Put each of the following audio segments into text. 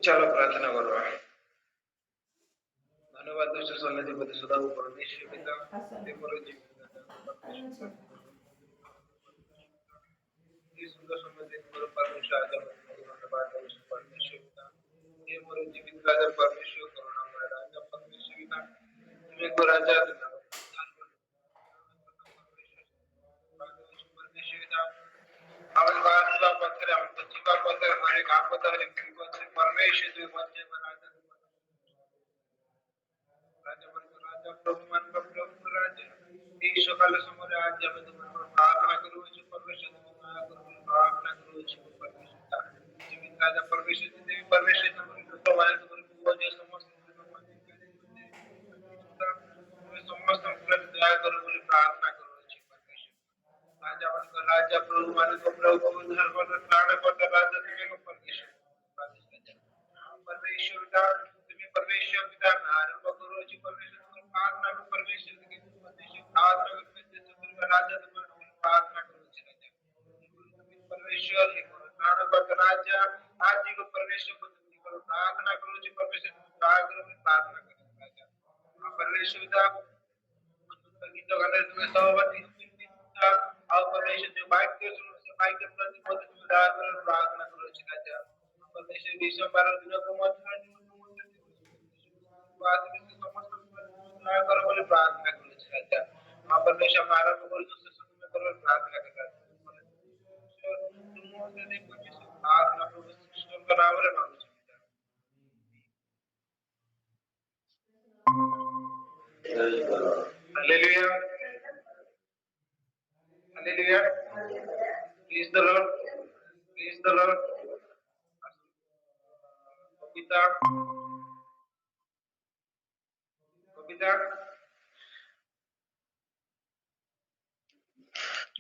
चलो प्रार्थना करो। धन्यवाद दोस्तों सन्निधिपति सदा परमेश्वर पिता देवरो जीवन ये सुंदर समय देवरो परमेश्वर आजा धन्यवाद दोस्तों परमेश्वर पिता देवरो जीवित राजा परमेश्वर करुणामय राजा परमेश्वर पिता तुम्हें को राजा परमेश्वर पिता हमारे बात का पत्थर हम बच्ची का पत्थर हमारे काम पत्थर परमेश्वर जो बच्चे बनाते राजा प्रभु मन का प्रभु राजा एक सकाल समय आज हमें तुम्हारे प्रार्थना करो परमेश्वर प्रार्थना करो परमेश्वर जीवित राजा परमेश्वर देवी परमेश्वर तुम्हारे पूर्वज समस्त समस्त दया करो बोली प्रार्थना करो राजा राजा प्रभु मन को प्रभु धर्म प्राण करता राजा तुम्हें को परमेश्वर पिता तुम्हें परमेश्वर पिता आरंभ करो जी परमेश्वर प्रार्थना को परमेश्वर की प्रार्थना को राजा तुम्हें प्रार्थना करो परमेश्वर प्राण करता राजा आज जी को परमेश्वर को प्रार्थना करो जी परमेश्वर प्रार्थना करो राजा परमेश्वर पिता गीत गाने तुम्हें सहमति और परमेश्वर जो वाक्य सुनो से वाक्य प्रति मत प्रार्थना करो राजा परमेश्वर विश्व भारत दिनों को मत बात में समस्त करो बोले प्रार्थना करो राजा मां परमेश्वर हमारा को बोल तो समय करो प्रार्थना कर प्रार्थना प्रभु सिस्टम का नाम रे मांगो hallelujah hallelujah please the lord कविता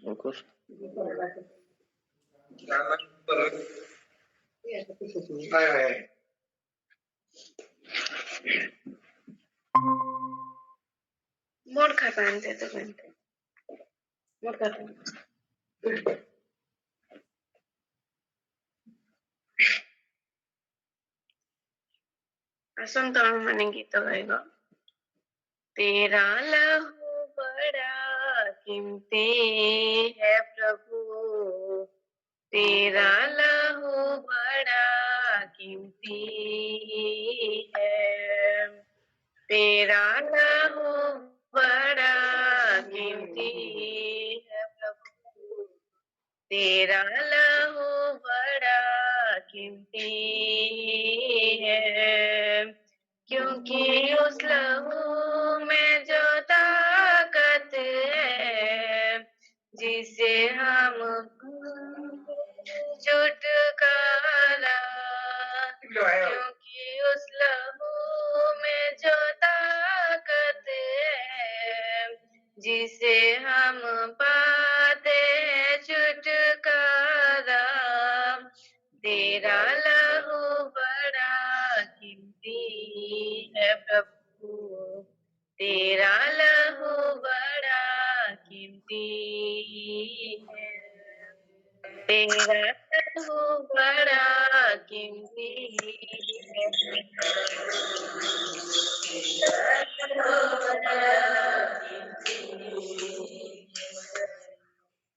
अंकुश मोड़ खा पहनते तो पहनते मोड़ खा आसन तो मैंने गीत गाएगा तेरा लहू बड़ा कीमती है प्रभु तेरा लहू बड़ा कीमती है तेरा लहू बड़ा कीमती है प्रभु तेरा लहू बड़ा कीमती है क्योंकि उस लहू में जो ताकत है जिसे हम छुटकारा क्योंकि उस लहू में जो ताकत है जिसे हम पाते हैं छुटकारा तेरा लहू बड़ा कीमती है प्रभु तेरा लहू बड़ा कीमती है तेरा लहू बड़ा कीमती है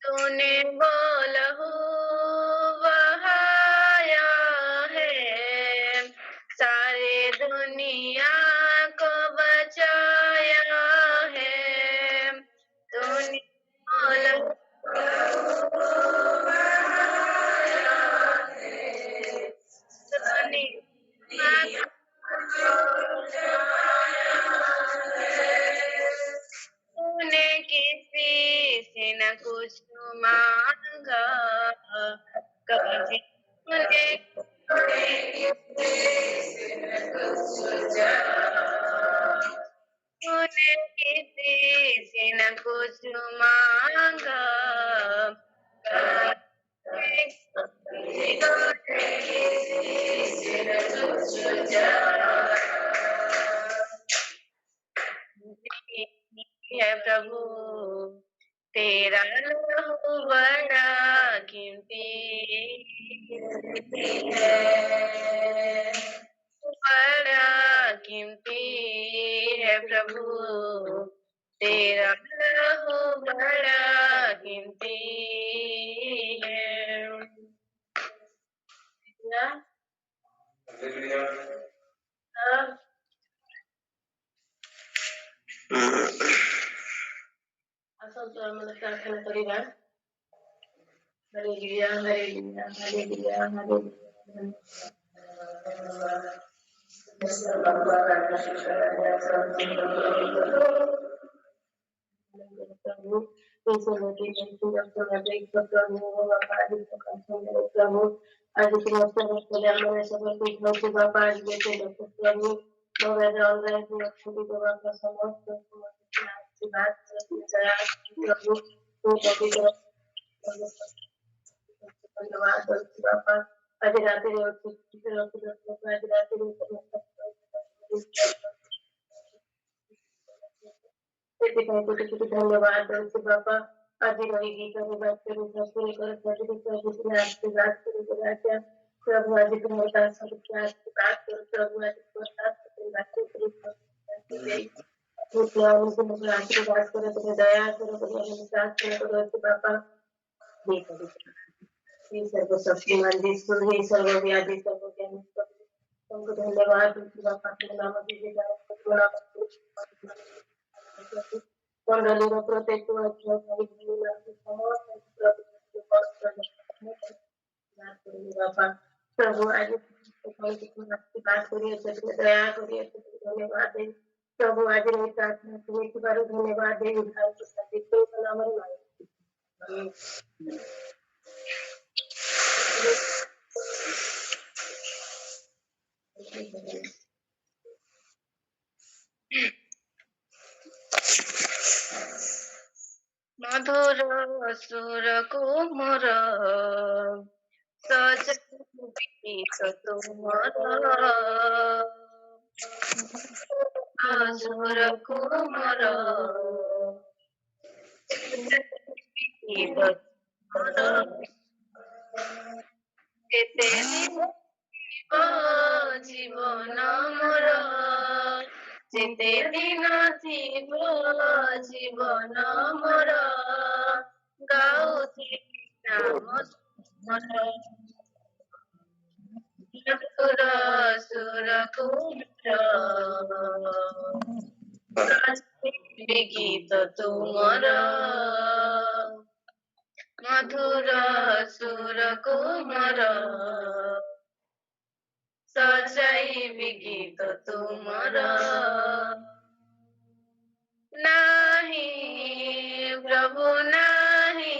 तूने वो लहू बहाया है सारे दुनिया को बचाया है तूने वो लहू तूने किसी से न कुछ मांगा कभी तूने किसी से न कुछ मांगा प्रभु तेरा लहू बड़ा कीमती है, बड़ा कीमती है प्रभु तेरा लहू बड़ा कीमती है। अब आसନ୍ତୁ ଆମେ ପ୍ରାର୍ଥନା କରିବା। Hallelujah hallelujah hallelujah hallelujah. प्रभु प्रभु आज बापा आज बेटे प्रभु धन्यवाद बापा आज रात धन्यवाद बापा आज रहेगी प्रभु बात करो प्रभु आज तुम्हारे पास सब बात करो प्रभु आज तुम्हारे आशीर्वाद करो तुम्हें दया करो करो बापा हे सर्व शक्तिमान जिसको हे सर्व व्याधि सर्व ज्ञानी तुमको धन्यवाद बापा के नाम मंडलीର प्रत्येक बापा प्रभु आज बात करिए दया करिए धन्यवाद दे प्रभु आज मेरी प्रार्थना सुनिए धन्यवाद दे नाम मधुर सुर कोमर सजीत तुमर मधुर कोमर केते जीवन मोर जेते दिन थिब जीवन मोर गाउथि नाम मधुर सुर गीत तुमर मधुर सुर कोमर सजाइबी गीत तुमर नाही प्रभु नाही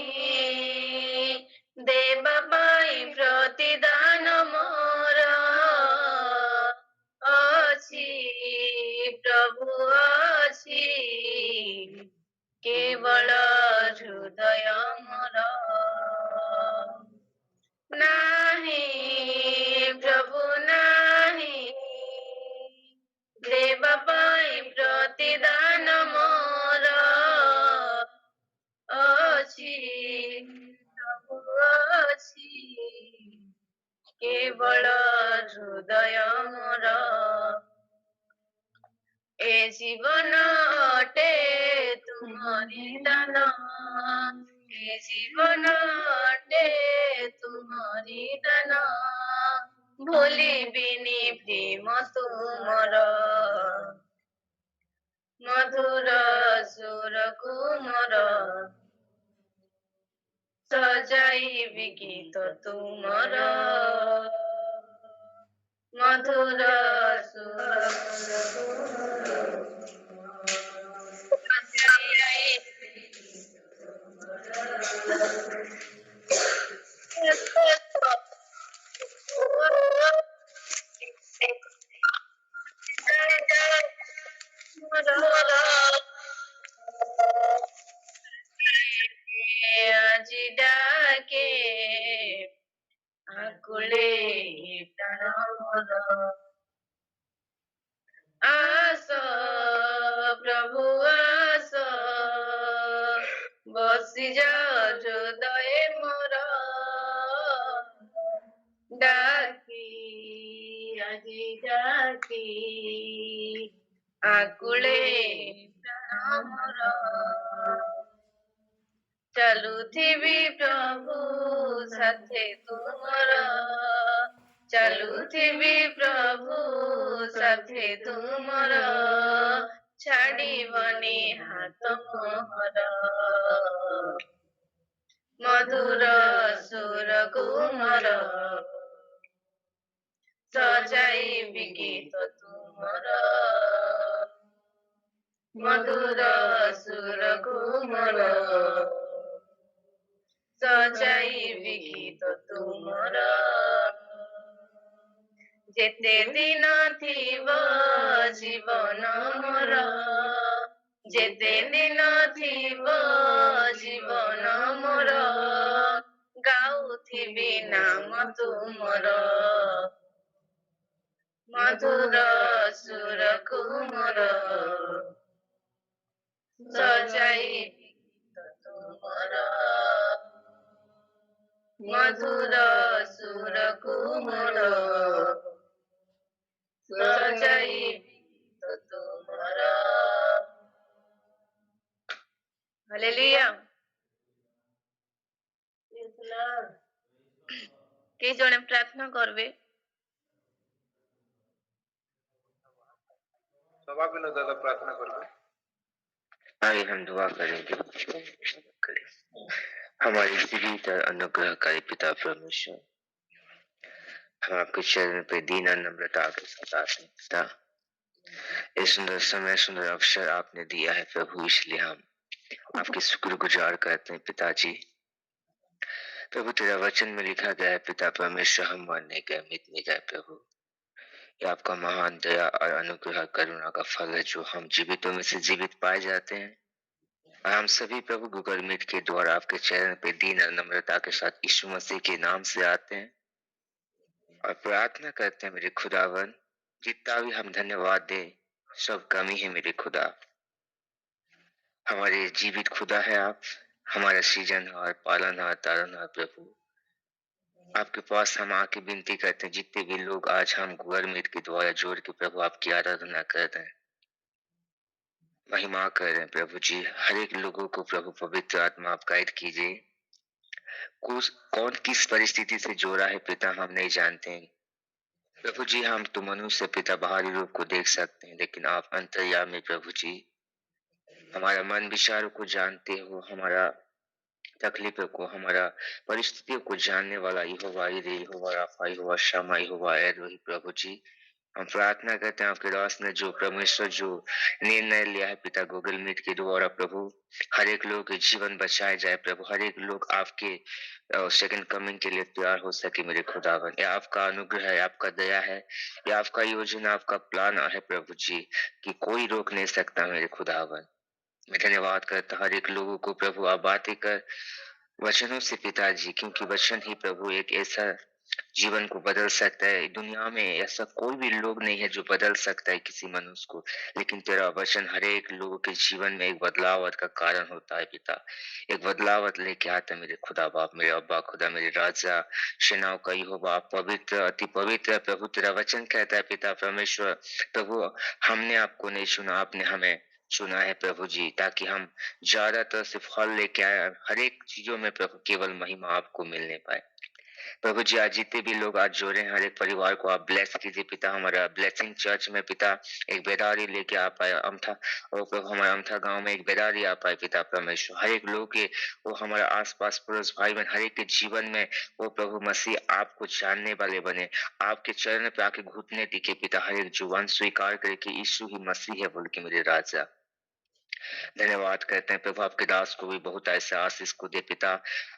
देवा पाई प्रतिदान मोर अछि प्रभु अछि केवल हृदय मोर नाही प्रभु नाही देवा पाई प्रतिदान मोर अछि प्रभु अछि केवल हृदय मोर ए जीवन अटे तुम्हारी दान ए जीवन अटे तुम्हारी दान भूलिबिनी प्रेम तुमर मधुर सुर कोमर सजाइबी गीत तुमर मधुर सुर আজি ডাকে আকুলে প্রাণ আস ଆସିଯା ହୃଦୟେ ମୋର ଡାକି ଆଜି ଡାକି ଆକୁଳେ ପ୍ରାଣ ମୋର ଚାଲୁଥିବି ପ୍ରଭୁ ସାଥେ ତୁମର ଚାଲୁଥିବି ପ୍ରଭୁ ସାଥେ ତୁମର ଛାଡ଼ିବନି ହାତ ମୋହର ମଧୁର ସୁର କୁମର ସଜାଇବି ଗୀତ ତୁମର ମଧୁର ସୁର କୁମର ସଜାଇବି ଗୀତ ତୁମର ଯେତେ ଦିନ ଥିବ ଜୀବନ ମୋର ଯେତେ ଦିନ ଥିବ ଜୀବନ ମୋର ଗାଉଥିବି ନାମ ତୁମର ମଧୁର ସୁର କୁମର ସଜାଇବି ଗୀତ ତୁମର ମଧୁର ସୁର କୁମର ସଜାଇବି ଗୀତ ତୁମର ହାଲେଲୁୟା। কে জনে প্রার্থনা করবে? सभा के लोग दादा प्रार्थना करबे। आइए हम दुआ करेंगे। हमारे जीवित और अनुग्रहकारी पिता परमेश्वर, हम आपके चरण पे दीन और नम्रता के साथ आते हैं पिता। इस सुंदर समय सुंदर अवसर आपने दिया है प्रभु, इसलिए हम आपके शुक्रगुजार करते हैं पिताजी। प्रभु तेरा वचन में लिखा गया है पिता परमेश्वर, हम मरने गए मिटने गए प्रभु, ये आपका महान दया और अनुग्रह करुणा का फल है जो हम जीवितों में से जीवित पाए जाते हैं। और हम सभी प्रभु गूगल मीट के द्वारा आपके चरण पे दीन और नम्रता के साथ यीशु मसीह के नाम से आते हैं और प्रार्थना करते हैं मेरे खुदावन, जितना भी हम धन्यवाद दें सब कमी है मेरे खुदा। हमारे जीवित खुदा है आप, हमारा सृजनहार पालनहार तारनहार प्रभु। आपके पास हम आके विनती करते हैं, जितने भी लोग आज हम गूगल मीट के द्वारा जोड़ के प्रभु आपकी आराधना कर रहे हैं, महिमा कर रहे हैं प्रभु जी, हर एक लोगों को प्रभु पवित्र आत्मा आप गाइड कीजिए। कौन किस परिस्थिति से जोड़ा है पिता हम नहीं जानते हैं प्रभु जी, हम तो मनुष्य पिता बाहरी रूप को देख सकते हैं, लेकिन आप अंतर्यामी प्रभु जी, हमारा मन विचारों को जानते हो, हमारा तकलीफों को, हमारा परिस्थितियों को जानने वाला यहोवा यीरे, यहोवा राफा, यहोवा शम्मा, यहोवा एलोही प्रभु जी। हम प्रार्थना करते हैं आपके दास ने जो परमेश्वर जो निर्णय लिया है पिता गूगल मीट के द्वारा प्रभु, हर एक लोग के जीवन बचाए जाए प्रभु, हर एक लोग आपके सेकंड कमिंग के लिए तैयार हो सके मेरे खुदावन। ये आपका अनुग्रह है, आपका दया है, ये आपका योजना, आपका प्लान है प्रभु जी, कि कोई रोक नहीं सकता मेरे खुदावन। मैं धन्यवाद करता हर एक लोगों को प्रभु, आप बातें कर वचनों से पिताजी, क्योंकि वचन ही प्रभु एक ऐसा जीवन को बदल सकता है। दुनिया में ऐसा कोई भी लोग नहीं है जो बदल सकता है किसी मनुष्य को, लेकिन तेरा वचन हर एक लोगों के जीवन में एक बदलाव का कारण होता है पिता, एक बदलाव लेके आता है मेरे खुदा बाप, मेरे अब्बा खुदा, मेरे राजा सेनाओं का यहोवा, आप पवित्र अति पवित्र प्रभु। तेरा वचन कहता है पिता परमेश्वर प्रभु, हमने आपको नहीं सुना, आपने हमें चुना है प्रभु जी, ताकि हम ज्यादातर से फल लेके आए, हर एक चीजों में प्रभु केवल महिमा आपको मिलने पाए प्रभु जी। आज जितने भी लोग आज जोड़े हैं, हर एक परिवार को आप ब्लेस कीजिए पिता। हमारा ब्लेसिंग चर्च में पिता एक बेदारी लेके आ पाए अमथा, और प्रभु हमारे अमथा गांव में एक बेदारी आ पाए पिता परमेश्वर, हर एक लोग के वो हमारा आसपास पड़ोस भाई बहन हर एक के जीवन में वो प्रभु मसीह आपको जानने वाले बने, आपके चरण पे आके घुटने टिके पिता, हर एक जुबान स्वीकार करे कि यीशु ही मसीह है बोल के मेरे राजा। धन्यवाद करते हैं प्रभु, आपके दास को भी बहुत ऐसे आशीष को दे पिता,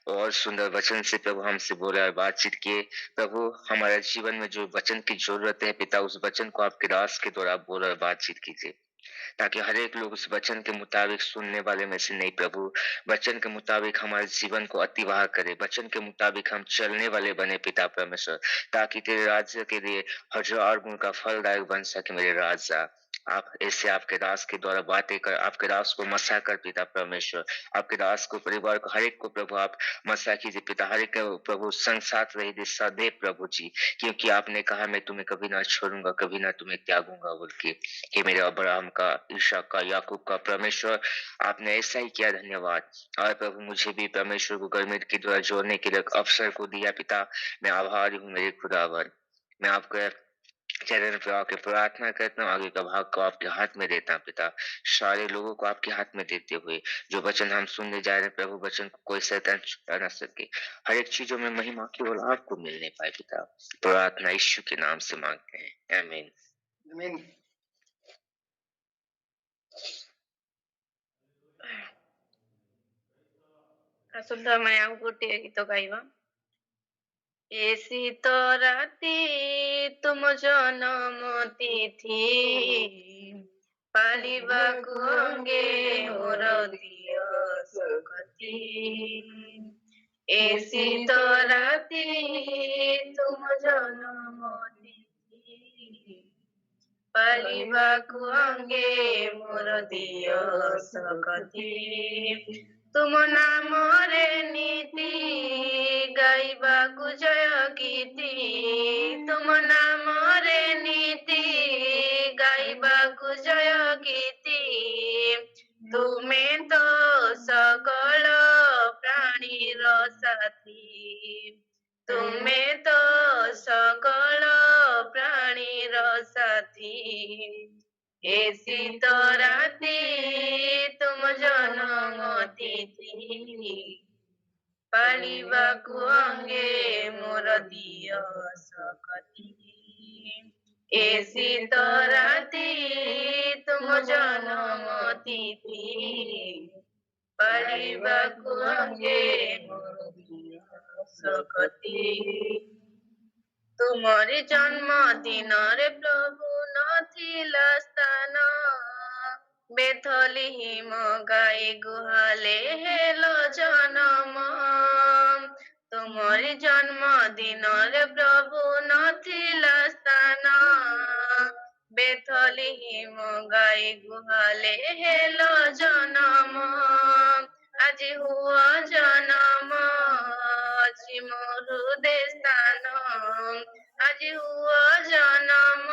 और सुंदर वचन से प्रभु हमसे बोला और बातचीत किए प्रभु। हमारे जीवन में जो वचन की जरूरत है पिता, उस वचन को आपके दास के द्वारा बोला और बातचीत कीजिए, ताकि हर एक लोग उस वचन के मुताबिक सुनने वाले में से नहीं प्रभु, वचन के मुताबिक हमारे जीवन को अतिवाह करे, वचन के मुताबिक हम चलने वाले बने पिता परमेश्वर, ताकि तेरे राज्य के लिए हजार गुण का फलदायक बन सके मेरे राजा। आप ऐसे आपके दास के द्वारा बातें कर, आपके दास को मसा कर पिता परमेश्वर, आपके दास को, परिवार को, हर एक को प्रभु आप मसा कीजिए पिता, हर एक को प्रभु संग साथ रही दे सदैव प्रभु जी, क्योंकि आपने कहा मैं तुम्हें कभी ना छोड़ूंगा, कभी ना तुम्हें त्यागूंगा बोल के। कि मेरे अब्राहम का, ईशा का, याकूब का परमेश्वर, आपने ऐसा ही किया, धन्यवाद। और प्रभु मुझे भी परमेश्वर को गर्मित के द्वारा जोड़ने के लिए अवसर को दिया पिता, मैं आभारी हूँ मेरे खुदावर। मैं आपको चरण पे आके प्रार्थना करता हूँ, आगे का भाग को आपके हाथ में देता हूँ पिता, सारे लोगों को आपके हाथ में देते हुए जो वचन हम सुनने जा रहे हैं प्रभु, वचन को कोई शैतान छुपा ना सके, हर एक चीजों में महिमा केवल आपको मिलने पाए पिता। प्रार्थना यीशु के नाम से मांगते हैं, आमीन। आमीन। ଆସନ୍ତୁ ଆମେ ଆଉ ଗୋଟିଏ ଗୀତ ଗାଇବା। ଏ ଶୀତ ରାତି ତୁମ ଜନମ ତିଥି ପାଳିବାକୁ ଅଙ୍ଗେ ମୋର ଦିଅ ଶକ୍ତି। ଏ ଶୀତ ରାତି ତୁମ ଜନମ ତିଥି ପାଳିବାକୁ ଅଙ୍ଗେ ମୋର ଦିଅ ଶକ୍ତି। ତୁମ ନାମରେ ନୀତି ଗାଇବାକୁ ଜୟ ଗୀତି, ତୁମ ନାମରେ ନୀତି ଗାଇବାକୁ ଜୟ ଗୀତି। ତୁମେ ତ ସକଳ ପ୍ରାଣୀର ସାଥୀ, ତୁମେ ତ ସକଳ ପ୍ରାଣୀର ସାଥୀ। ଏ ଶୀତ ରାତି ତୁମ ଜନମ ତିଥି ପାଳିବାକୁ ଅଙ୍ଗେ ମୋର ଦିଅ ଶକ୍ତି। ଏ ଶୀତ ରାତି ତୁମ ଜନମ ତିଥି ପାଳିବାକୁ ଅଙ୍ଗେ ମୋର ଦିଅ ଶକ୍ତି। ତୁମରି ଜନ୍ମ ଦିନରେ ପ୍ରଭୁ ନଥିଲା ସ୍ଥାନ, ବେଥଲିହିମ ଗାଈ ଗୁହାଲେ ହେଲ ଜନମ। ତୁମରି ଜନ୍ମ ଦିନରେ ପ୍ରଭୁ ନଥିଲା ସ୍ଥାନ, ବେଥଲିହିମ ଗାଈ ଗୁହାଲେ ହେଲ ଜନମ। ଆଜି ହୁଅ ଜନମ ଅଛି ମୋ ହୃଦୟ ସ୍ଥାନ, ଆଜି ହୁଅ ଜନମ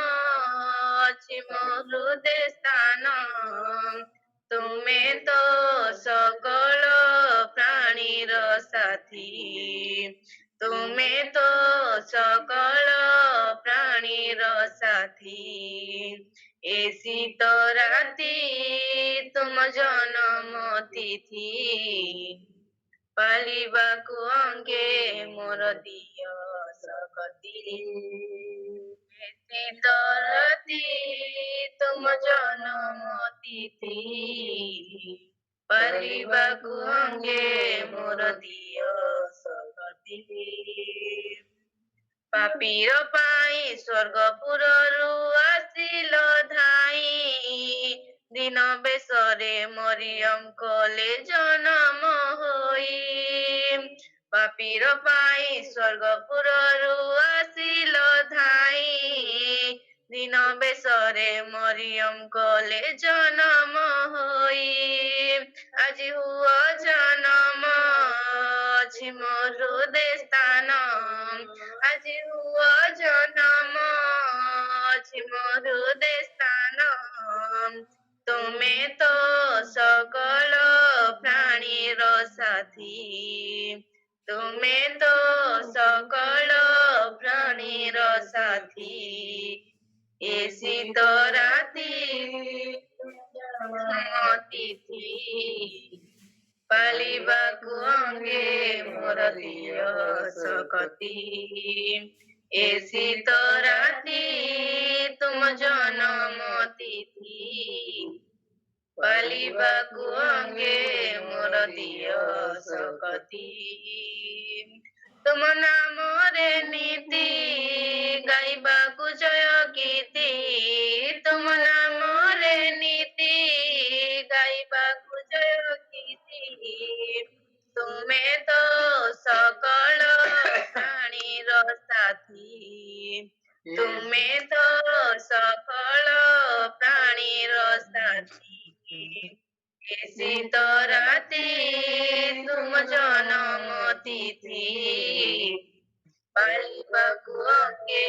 ଅଛି ମୋ ହୃଦୟ ସ୍ଥାନ। ତୁମେ ତ ସକଳ ପ୍ରାଣୀର ସାଥୀ, ତୁମେ ତ ସକଳ ପ୍ରାଣୀର ସାଥୀ। ଏ ଶୀତ ରାତି ତୁମ ଜନମ ତିଥି ପାଳିବାକୁ ଅଙ୍ଗେ ମୋର ଦିଅ ଶକ୍ତି। ଏ ଶୀତ ରାତି ତୁମ ଜନମ ତିଥି ପାଳିବାକୁ ଅଙ୍ଗେ ମୋର ଦିଅ ଶକ୍ତି। ପାପୀର ପାଇଁ ସ୍ୱର୍ଗପୁରରୁ ଆସିଲ ଧାଇଁ, ଦିନ ବେଶରେ ମରିୟମ କଲେ ଜନମ ହୋଇ। ପାପୀର ପାଇଁ ସ୍ୱର୍ଗପୁରରୁ ଆସିଲ ଧାଇଁ, ଦିନ ବେଶରେ ମରିୟମ କଲେ ଜନମ ହୋଇ। ଆଜି ହୁଅ ଜନମ ଅଛି ମୋ ହୃଦୟ ସ୍ଥାନ, ଆଜି ହୁଅ ଜନମ ଅଛି ମୋ ହୃଦୟ ସ୍ଥାନ। ତୁମେ ତ ସକଳ ପ୍ରାଣୀର ସାଥୀ, ତୁମେ ତ ସକଳ ପ୍ରାଣୀର ସାଥୀ। ଏ ଶୀତ ରାତି ଜନମ ତିଥି ପାଳିବାକୁ ଅଙ୍ଗେ ମୋର ଦିଅ ଶକ୍ତି। ଏ ଶୀତ ରାତି ତୁମ ଜନମ ତିଥି ପାଳିବାକୁ ଅଙ୍ଗେ ମୋର ଦିଅ ଶକ୍ତି। ତୁମ ନାମରେ ନୀତି ଗାଇବାକୁ ଜୟ ଗୀତି, ତୁମ ନାମରେ ନୀତି ଗାଇବାକୁ ଜୟ ଗୀତି। ତୁମେ ତ ସକଳ ପ୍ରାଣୀର ସାଥୀ, ତୁମେ ତ ସକଳ ପ୍ରାଣୀ ଶୀତ ରାତି ତୁମ ଜନମ ତିଥି ପାଳିବାକୁ ଅଙ୍ଗେ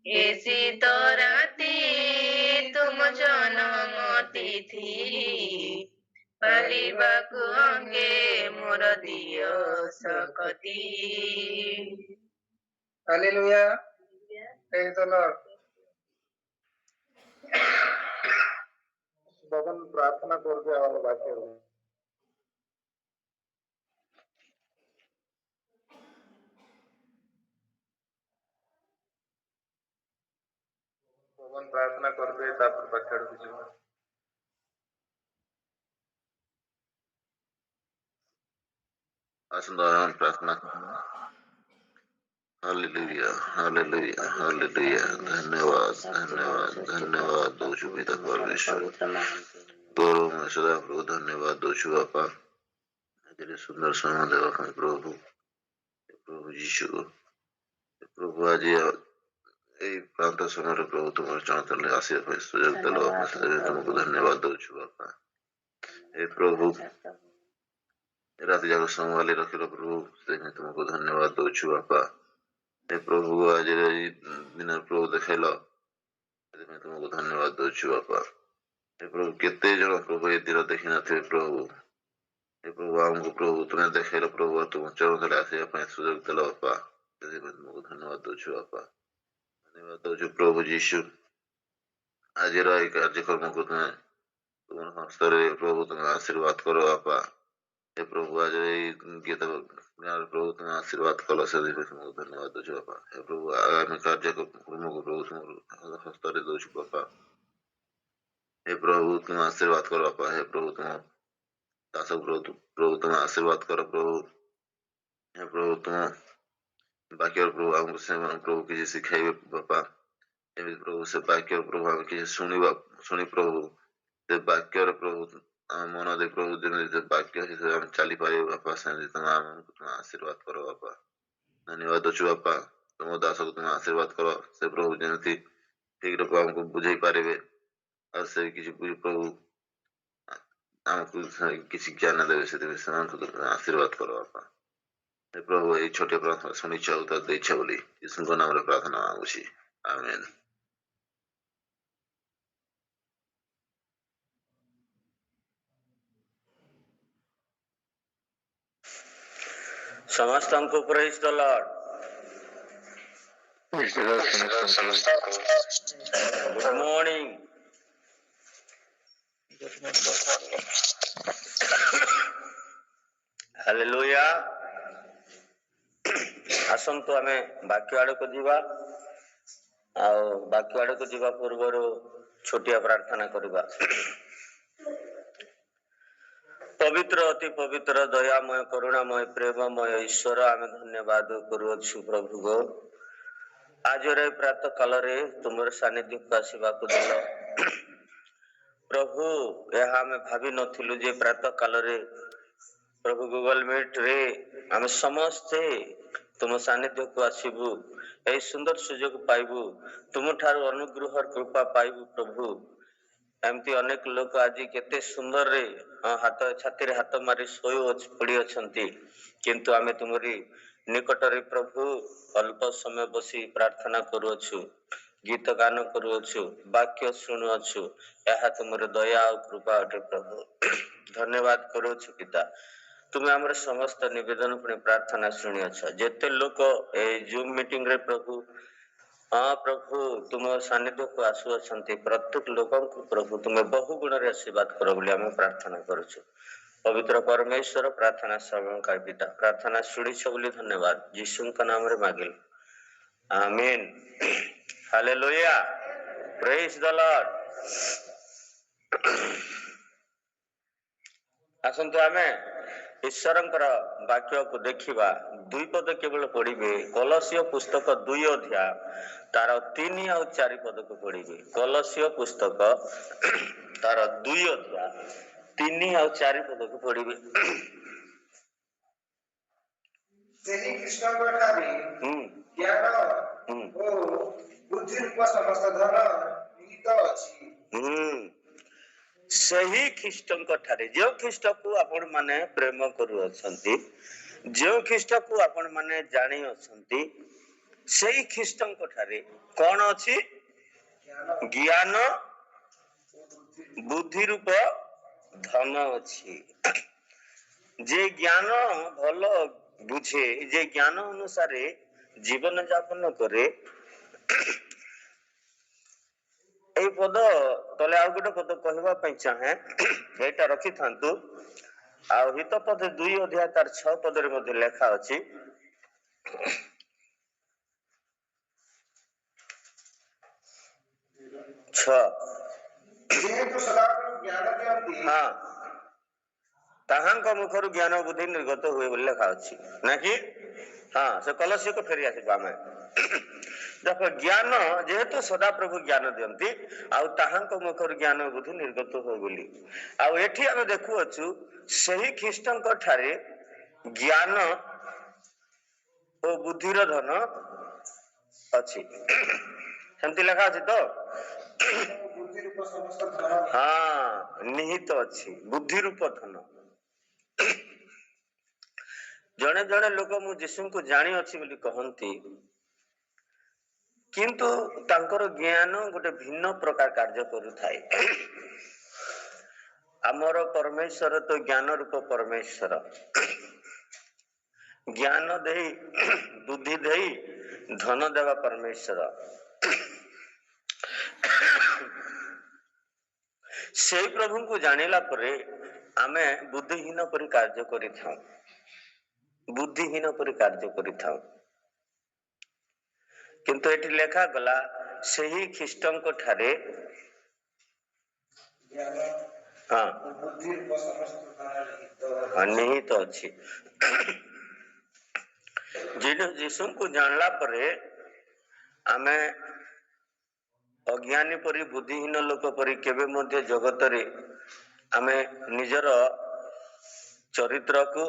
ଏ ଶୀତ ରାତି ତୁମ ଜନମ ତିଥି ପାଳିବାକୁ ଅଙ୍ଗେ ମୋର ଦିଅ ଶକତି। Hallelujah. Praise the Lord. भगवान प्रार्थना करके आवाज बाकी हो। भगवान प्रार्थना करके तापर बाकी हो कुछ। आसंदान प्रार्थना। Hallelujah hallelujah hallelujah. धन्यवाद धन्यवाद धन्यवाद दोषु पिता परमेश्वर तोरो में सदा प्रभु धन्यवाद दोषु बापा तेरे सुंदर समय देवा ପାଇଁ प्रभु प्रभु यीशु प्रभु आज এই প্রান্ত সময়ের প্রভু তোমার চরণতলে আসিয়া ପାଇଁ ସୁଯୋଗ ଦେଲ ସେଥିପାଇଁ ତୁମକୁ ଧନ୍ୟବାଦ ଦଉଛୁ ବାପା। ଏ ପ୍ରଭୁ ରାତି ଯାକ ସମ୍ଭାଳି ରଖିଲ ପ୍ରଭୁ ସେଥିପାଇଁ ତୁମକୁ ଧନ୍ୟବାଦ ଦଉଛୁ ବାପା। हे प्रभु आज दिन प्रभु देखेल ସେଥିପାଇଁ ତୁମକୁ ଧନ୍ୟବାଦ ଦଉଛୁ ବାପା। हे प्रभु କେତେ ଜଣ ପ୍ରଭୁ ଏ ଦିନ ଦେଖି ନଥିବେ ପ୍ରଭୁ। हे प्रभु ଆମକୁ ପ୍ରଭୁ ତୁମେ ଦେଖେଇଲ ପ୍ରଭୁ ତୁମ ଚରଣରେ ଆସିବା ପାଇଁ ସୁଯୋଗ ଦେଲ ବାପା ସେଥିପାଇଁ ତୁମକୁ ଧନ୍ୟବାଦ ଦଉଛୁ ବାପା। ଧନ୍ୟବାଦ ଦଉଛୁ ପ୍ରଭୁ ଯୀଶୁ ଆଜିର ଏଇ କାର୍ଯ୍ୟକ୍ରମକୁ ତୁମେ ତୁମର ହସ୍ତରେ ପ୍ରଭୁ ତୁମେ ଆଶୀର୍ବାଦ କର ବାପା। हे प्रभु आज ଏଇ ଗୀତ ଗାଁରେ ପ୍ରଭୁ ତୁମେ ଆଶୀର୍ବାଦ କଲ ସେଥିପାଇଁ ତୁମକୁ ଧନ୍ୟବାଦ ଦଉଛୁ ବାପା। हे प्रभु ଆଗାମୀ କାର୍ଯ୍ୟକ୍ରମକୁ ପ୍ରଭୁ ତୁମର ହସ୍ତରେ ଦଉଛୁ ବାପା। हे प्रभु ତୁମେ ଆଶୀର୍ବାଦ କର ବାପା। हे प्रभु ତୁମ दास प्रभु तुम आशीर्वाद कर प्रभु। हे प्रभु तुम बाकी प्रभु हमको से प्रभु किसी सिखाइबे बापा एमि प्रभु से वाक्य प्रभु हम किसी शुणी प्रभु से वाक्य प्रभु मन दे प्रभु जमी वाक्य हिसाब हम चली पारे बापा से तुम आशीर्वाद करो बापा। धन्यवाद दचु बापा तुम दास को तुम आशीर्वाद करो से प्रभु जमी ठीक प्रभु हमको बुझे पारे और से किसी प्रभु ଆମକୁ କିଛି ଜ୍ଞାନ ଦେବେ ସେଥିପାଇଁ ସେମାନଙ୍କୁ ଆଶୀର୍ବାଦ କର ବାପା। हे प्रभु ଏଇ ଛୋଟ ପ୍ରାର୍ଥନା ଶୁଣିଛ ଉତ୍ତର ଦେଇଛ ବୋଲି ଯୀଶୁଙ୍କ ନାମରେ ପ୍ରାର୍ଥନା ମାଗୁଛି ଆମେନ୍। ସମସ୍ତଙ୍କୁ ପ୍ରେଜ୍ ଦ ଲର୍ଡ। Good morning. ହାଲେଲୁୟା। ଆସନ୍ତୁ ଆମେ ବାକ୍ୟ ଆଡକୁ ଯିବା ଆଉ ବାକ୍ୟ ଆଡକୁ ଯିବା ପୂର୍ବରୁ ଛୋଟିଆ ପ୍ରାର୍ଥନା କରିବା। ପବିତ୍ର ଅତି ପବିତ୍ର ଦୟାମୟ କରୁଣାମୟ ପ୍ରେମମୟ ଈଶ୍ୱର ଆମେ ଧନ୍ୟବାଦ କରୁଅଛୁ ପ୍ରଭୁଗ ଆଜିର ପ୍ରାତଃ କାଳରେ ତୁମର ସାନ୍ନିଧ୍ୟକୁ ଆସିବାକୁ ଦେଲ ପ୍ରଭୁ। ଏହା ଆମେ ଭାବି ନଥିଲୁ ଯେ ପ୍ରାତଃ କାଳରେ ପ୍ରଭୁ ଗୁଗଲ ମିଟ୍ ରେ ଆମେ ସମସ୍ତେ ତୁମ ସାନ୍ନିଧ୍ୟକୁ ଆସିବୁ ଏହି ସୁନ୍ଦର ସୁଯୋଗ ପାଇବୁ ତୁମଠାରୁ ଅନୁଗ୍ରହର କୃପା ପାଇବୁ ପ୍ରଭୁ। ଏମିତି ଅନେକ ଲୋକ ଆଜି କେତେ ସୁନ୍ଦରରେ ହାତ ଛାତିରେ ହାତ ମାରି ଶୋଇ ପଡି ଅଛନ୍ତି କିନ୍ତୁ ଆମେ ତୁମରି ନିକଟରେ ପ୍ରଭୁ ଅଳ୍ପ ସମୟ ବସି ପ୍ରାର୍ଥନା କରୁଅଛୁ ଗୀତ ଗାନ କରୁଅଛୁ ବାକ୍ୟ ଶୁଣୁଅଛୁ ଏହା ତୁମର ଦୟା ଆଉ କୃପା ଅଟେ ପ୍ରଭୁ। ଧନ୍ୟବାଦ କରୁଅଛୁ ପିତା ତୁମେ ଆମର ସମସ୍ତ ନିବେଦନ ପୁଣି ପ୍ରାର୍ଥନା ଶୁଣିଅଛ ଯେତେ ଲୋକ ଏଇ ଜୁମ୍ ମିଟିଂ ରେ ପ୍ରଭୁ ପ୍ରଭୁ ତୁମ ସାନ୍ନିଧ୍ୟକୁ ଆସୁଅଛନ୍ତି ପ୍ରତ୍ୟେକ ଲୋକଙ୍କୁ ପ୍ରଭୁ ତୁମେ ବହୁ ଗୁଣରେ ଆଶୀର୍ବାଦ କର ବୋଲି ଆମେ ପ୍ରାର୍ଥନା କରୁଛୁ। ପବିତ୍ର ପରମେଶ୍ୱର ପ୍ରାର୍ଥନା ଶ୍ରବଣକାରୀ ପିତା ପ୍ରାର୍ଥନା ଶୁଣିଛ ବୋଲି ଧନ୍ୟବାଦ ଯୀଶୁଙ୍କ ନାମରେ ମାଗିଲୁ ଆମେନ୍। ହାଲେଲୁୟା ପ୍ରେଜ୍ ଦ ଲର୍ଡ। ଆସନ୍ତୁ ଆମେ ଈଶ୍ୱରଙ୍କର ବାକ୍ୟକୁ ଦେଖିବା ଦୁଇ ପଦ କେବଳ ପଢିବେ କଲସୀୟ ପୁସ୍ତକ 2 ଅଧ୍ୟାୟ ତାର 3 ଆଉ 4 ପଦକୁ ପଢିବେ। କଲସୀୟ ପୁସ୍ତକ ତାର 2 ଅଧ୍ୟାୟ 3 ଆଉ 4 ପଦକୁ ପଢିବେ। ସେହି କୃଷ୍ଣଙ୍କ ଠାରେ ଜ୍ଞାନ ଓ ବୁଦ୍ଧି ରୂପ ସମସ୍ତ ଧନ ନିହିତ ଅଛି। ସେହି ଖ୍ରୀଷ୍ଟଙ୍କ ଠାରେ ଯେଉଁ ଖ୍ରୀଷ୍ଟକୁ ଆପଣ ମାନେ ପ୍ରେମ କରୁଅଛନ୍ତି, ଯେଉଁ ଖ୍ରୀଷ୍ଟକୁ ଆପଣ ମାନେ ଜାଣି ଅଛନ୍ତି, ସେଇ ଖ୍ରୀଷ୍ଟଙ୍କ ଠାରେ କଣ ଅଛି? ଜ୍ଞାନ ବୁଦ୍ଧି ରୂପ ଧନ ଅଛି। ଯେ ଜ୍ଞାନ ଭଲ ବୁଝେ, ଯେ ଜ୍ଞାନ ଅନୁସାରେ ଜୀବନ ଯାପନ କରେ, এই পদ তলে ଆଉ ଗୋଟେ ପଦ କହିବା ପାଇଁ ଚାହେଁ, ଏଇଟା ରଖିଥାନ୍ତୁ। ଆଉ ହିତ ପଦ 2 ଅଧ୍ୟାୟ ତାର 6 ପଦରେ ମଧ୍ୟ ଲେଖା ଅଛି, ଯେହେତୁ ସଦାପ୍ରଭୁ ଜ୍ଞାନ ଦିଅନ୍ତି, ହଁ, ତାହାଙ୍କ ମୁଖରୁ ଜ୍ଞାନ ବୁଦ୍ଧି ନିର୍ଗତ ହୁଏ ବୋଲି ଲେଖା ଅଛି ନାକି? ହଁ, ସେ କଲସିକୁ ଫେରି ଆସିବା ଆମେ। ଦେଖ, ଜ୍ଞାନ ଯେହେତୁ ସଦାପ୍ରଭୁ ଜ୍ଞାନ ଦିଅନ୍ତି, ଆଉ ତାହାଙ୍କ ମୁଖରୁ ଜ୍ଞାନ ବୁଦ୍ଧି ନିର୍ଗତ ହୁଏ ବୋଲି। ଆଉ ଏଠି ଆମେ ଦେଖୁଅଛୁ ସେହି ଖ୍ରୀଷ୍ଟଙ୍କ ଠାରେ ଜ୍ଞାନ ଓ ବୁଦ୍ଧିର ଧନ ଅଛି। ସେମିତି ଲେଖା ଅଛି ତ? ବୁଦ୍ଧି ରୂପ ସମସ୍ତ ଧନ ହଁ, ନିହିତ ଅଛି ବୁଦ୍ଧି ରୂପ ଧନ। ଜଣେ ଜଣେ ଲୋକ ମୁଁ ଯୀଶୁଙ୍କୁ ଜାଣିଅଛି ବୋଲି କହନ୍ତି, କିନ୍ତୁ ତାଙ୍କର ଜ୍ଞାନ ଗୋଟେ ଭିନ୍ନ ପ୍ରକାର କାର୍ଯ୍ୟ କରୁଥାଏ। ଆମର ପରମେଶ୍ୱର ତ ଜ୍ଞାନ ରୂପ ପରମେଶ୍ୱର, ଜ୍ଞାନ ଦେଇ ବୁଦ୍ଧି ଦେଇ ଧନ ଦେବା ପରମେଶ୍ୱର। ସେଇ ପ୍ରଭୁଙ୍କୁ ଜାଣିଲା ପରେ ଆମେ ବୁଦ୍ଧିହୀନ ପରି କାର୍ଯ୍ୟ କରିଥାଉ, ବୁଦ୍ଧିହୀନ ପରି କାର୍ଯ୍ୟ କରିଥାଉ। କିନ୍ତୁ ଏଠି ଲେଖା ଗଲା ସେହି ଖ୍ରୀଷ୍ଟଙ୍କ ଠାରେ ଜ୍ଞାନ ହଁ ବୁଦ୍ଧି ରୂପ ସମସ୍ତ ଧନ ନିହିତ ଅଛି। ଯୀଶୁଙ୍କୁ ଜାଣିଲା ପରେ ଆମେ ଅଜ୍ଞାନୀ ପରି, ବୁଦ୍ଧିହୀନ ଲୋକ ପରି କେବେ ମଧ୍ୟ ଜଗତରେ ଆମେ ନିଜର ଚରିତ୍ରକୁ,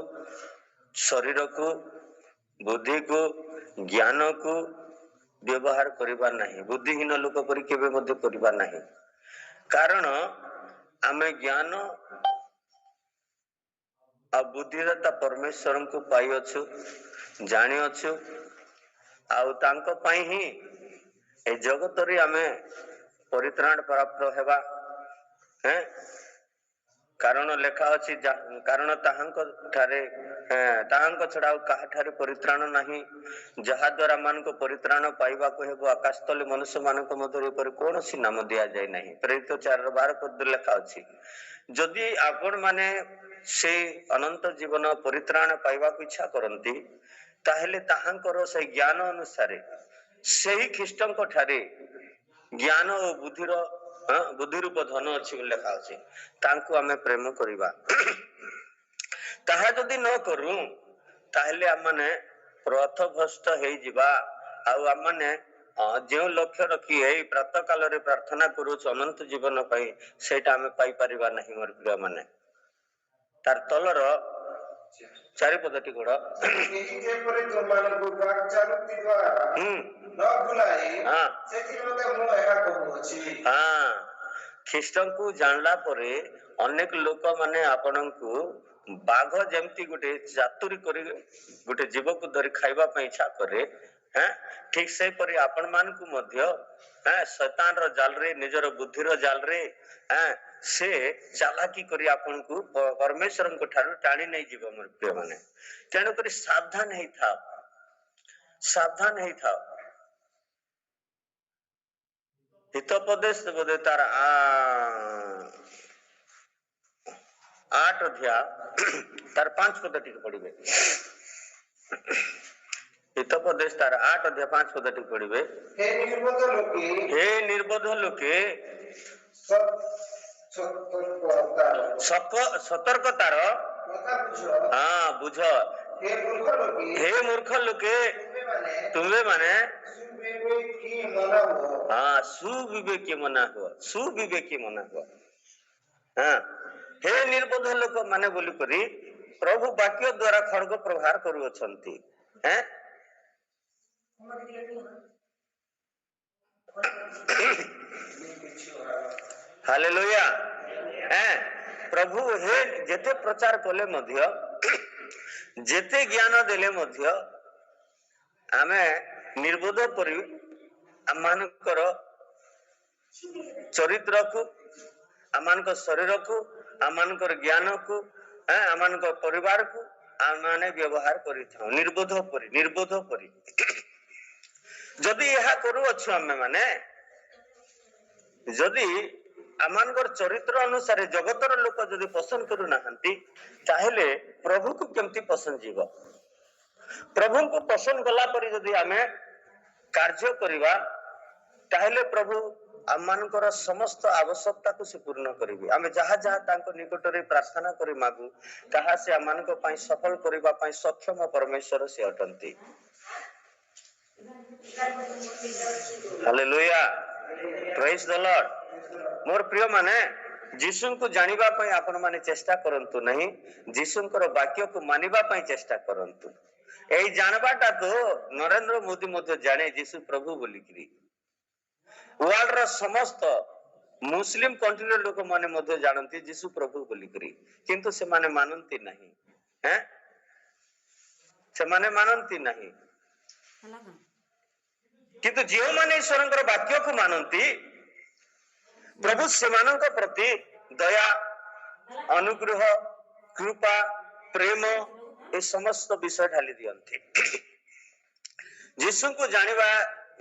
ଶରୀରକୁ, ବୁଦ୍ଧିକୁ, ଜ୍ଞାନକୁ ବ୍ୟବହାର କରିବା ନାହିଁ। ବୁଦ୍ଧିହୀନ ଲୋକ ପରି କେବେ ମଧ୍ୟ କରିବା ନାହିଁ। କାରଣ ଆମେ ଜ୍ଞାନ ଆଉ ବୁଦ୍ଧିଦାତା ପରମେଶ୍ୱରଙ୍କୁ ପାଇଅଛୁ, ଜାଣିଅଛୁ, ଆଉ ତାଙ୍କ ପାଇଁ ହିଁ ଏ ଜଗତରେ ଆମେ ପରିତ୍ରାଣ ପ୍ରାପ୍ତ ହେବା। କାରଣ ଲେଖା ଅଛି, କାରଣ ତାହାଙ୍କ ଠାରେ ତାହାଙ୍କ ଛଡା ଆଉ କାହାଠାରେ ପରିତ୍ରାଣ ନାହିଁ, ଯାହା ଦ୍ଵାରା ମାନଙ୍କୁ ପରିତ୍ରାଣ ପାଇବାକୁ ହେବ। ଆକାଶ ତଳେ ମନୁଷ୍ୟ ମାନଙ୍କ ମଧ୍ୟରେ ଉପରେ କୌଣସି ନାମ ଦିଆଯାଏ ନାହିଁ। ପ୍ରେରିତ 4:12 ଲେଖା ଅଛି। ଯଦି ଆପଣ ମାନେ ସେଇ ଅନନ୍ତ ଜୀବନ ପରିତ୍ରାଣ ପାଇବାକୁ ଇଚ୍ଛା କରନ୍ତି, ତାହେଲେ ତାହାଙ୍କର ସେଇ ଜ୍ଞାନ ଅନୁସାରେ ସେହି ଖ୍ରୀଷ୍ଟଙ୍କ ଠାରେ ଜ୍ଞାନ ଓ ବୁଦ୍ଧି ରୂପ ଧନ ଅଛି ବୋଲି ଲେଖା ଅଛି। ତାଙ୍କୁ ଆମେ ପ୍ରେମ କରିବା। ତାହା ଯଦି ନ କରୁ, ତାହେଲେ ଆମମାନେ ପଥଭ୍ରଷ୍ଟ ହେଇଯିବା। ଆଉ ଆମମାନେ ଯେଉଁ ଲକ୍ଷ୍ୟ ରଖି ଏଇ ପ୍ରାତଃ କାଳରେ ପ୍ରାର୍ଥନା କରୁଛୁ ଅନନ୍ତ ଜୀବନ ପାଇଁ, ସେଇଟା ଆମେ ପାଇପାରିବା ନାହିଁ ମୋର ପ୍ରିୟ ମାନେ। ତାର ତଳର 4 ପଦଟି ଗୋଡ଼ ଏହି ଯେପରି ତୁମମାନଙ୍କୁ ବାକ୍ଚାରୁକ୍ତି ଦ୍ୱାରା ନ ଭୁଲାଇ, ସେଥିନିମନ୍ତେ ମୁଁ ଏହା କହୁଅଛି। ଖ୍ରୀଷ୍ଟଙ୍କୁ ଜାଣିଲା ପରେ ଅନେକ ଲୋକମାନେ ଆପଣଙ୍କୁ ବାଘ ଯେମିତି ଗୋଟେ ଚାତୁରୀ କରି ଗୋଟେ ଜୀବକୁ ଧରି ଖାଇବା ପାଇଁ ଇଚ୍ଛା କରେ, ଠିକ ସେପରି ଆପଣ ମାନଙ୍କୁ ମଧ୍ୟ ଶୈତାନର ଜାଲରେ, ନିଜର ବୁଦ୍ଧିର ଜାଲରେ ସେ ଚାଲାକି କରି ଆପଣଙ୍କୁ ପରମେଶ୍ୱରଙ୍କ ଠାରୁ ଟାଣି ନେଇଯିବ ମୋର ପ୍ରିୟ ମାନେ। ତେଣୁକରି ସାବଧାନ ହେଇଥାଅ, ସାବଧାନ ହେଇଥାଅ। ହିତୋପଦେଶ ବୋଧେ ତାର 8 ଅଧ୍ୟାୟ ତାର 5 ପଦ ଟିକେ ପଢିବେ। ହିତୋପଦେଶ ତାର 8 ଅଧ୍ୟାୟ 5 ପଦ ଟିକେ ପଢିବେ। ହେ ନିର୍ବୋଧ ଲୋକେ, ହେ ନିର୍ବୋଧ ଲୋକେ, ସତର୍କତାର କଥା ବୁଝ। ହେ ମୂର୍ଖ ଲୋକେ, ତୁମେ ମାନେ ସୁବିବେକୀ ମନା ହୁଅ, ସୁବିବେକୀ ମନା ହୁଅ। ହେ ନିର୍ବୋଧ ଲୋକ ମାନେ ବୋଲିକରି ପ୍ରଭୁ ବାକ୍ୟ ଦ୍ଵାରା ଖଡଗ ପ୍ରହାର କରୁଅଛନ୍ତି। ହାଲେଲୁୟା। प्रभु हे जेते प्रचार कले मध्य जेते ज्ञान देले मध्य आमे निर्बोध परि आमानकर चरित्र को आमानकर शरीर को आमानकर ज्ञान को आमानकर परिवार को आमाने व्यवहार करिथाउ निर्बोध परि जदि यह करू अच्छु आमे माने जदि आमानकर चरित्र अनुसार जगतर लोक जदि पसंद करू नाहंती ताहेले प्रभु को केमती पसंद जीव प्रभु को पसंद गला परि जदि आमे कार्य करिवा ताहेले प्रभु आमानकर समस्त आवश्यकता को से पूर्ण करिवे आमे जहा जहा तांको निकट रे प्रार्थना करि मागु ताहा से आमानक पई सफल करिवा पई सक्षम परमेश्वर से अटंती हालेलुया प्रेज द लॉर्ड मोर प्रिय माने जीसु को जानिबा पई आपण माने चेष्टा करंतु नहीं जीसुंकर वाक्य को मानिबा पई चेष्टा करंतु एई जानबाटा तो नरेंद्र मोदी मध्ये जाने जीसु प्रभु बोली करी वर्ल्ड रो समस्त मुस्लिम कंट्री लोक माने मध्ये जानती जीसु प्रभु बोली करी किंतु से माने मानंती नहीं हैं से माने मानंती नहीं किंतु जो माने ईश्वरंकर वाक्य को मानंती प्रभु सेमानक प्रति दया अनुग्रह कृपा प्रेम ए समस्त विषय ढाली दियंती यीशु को जानिबा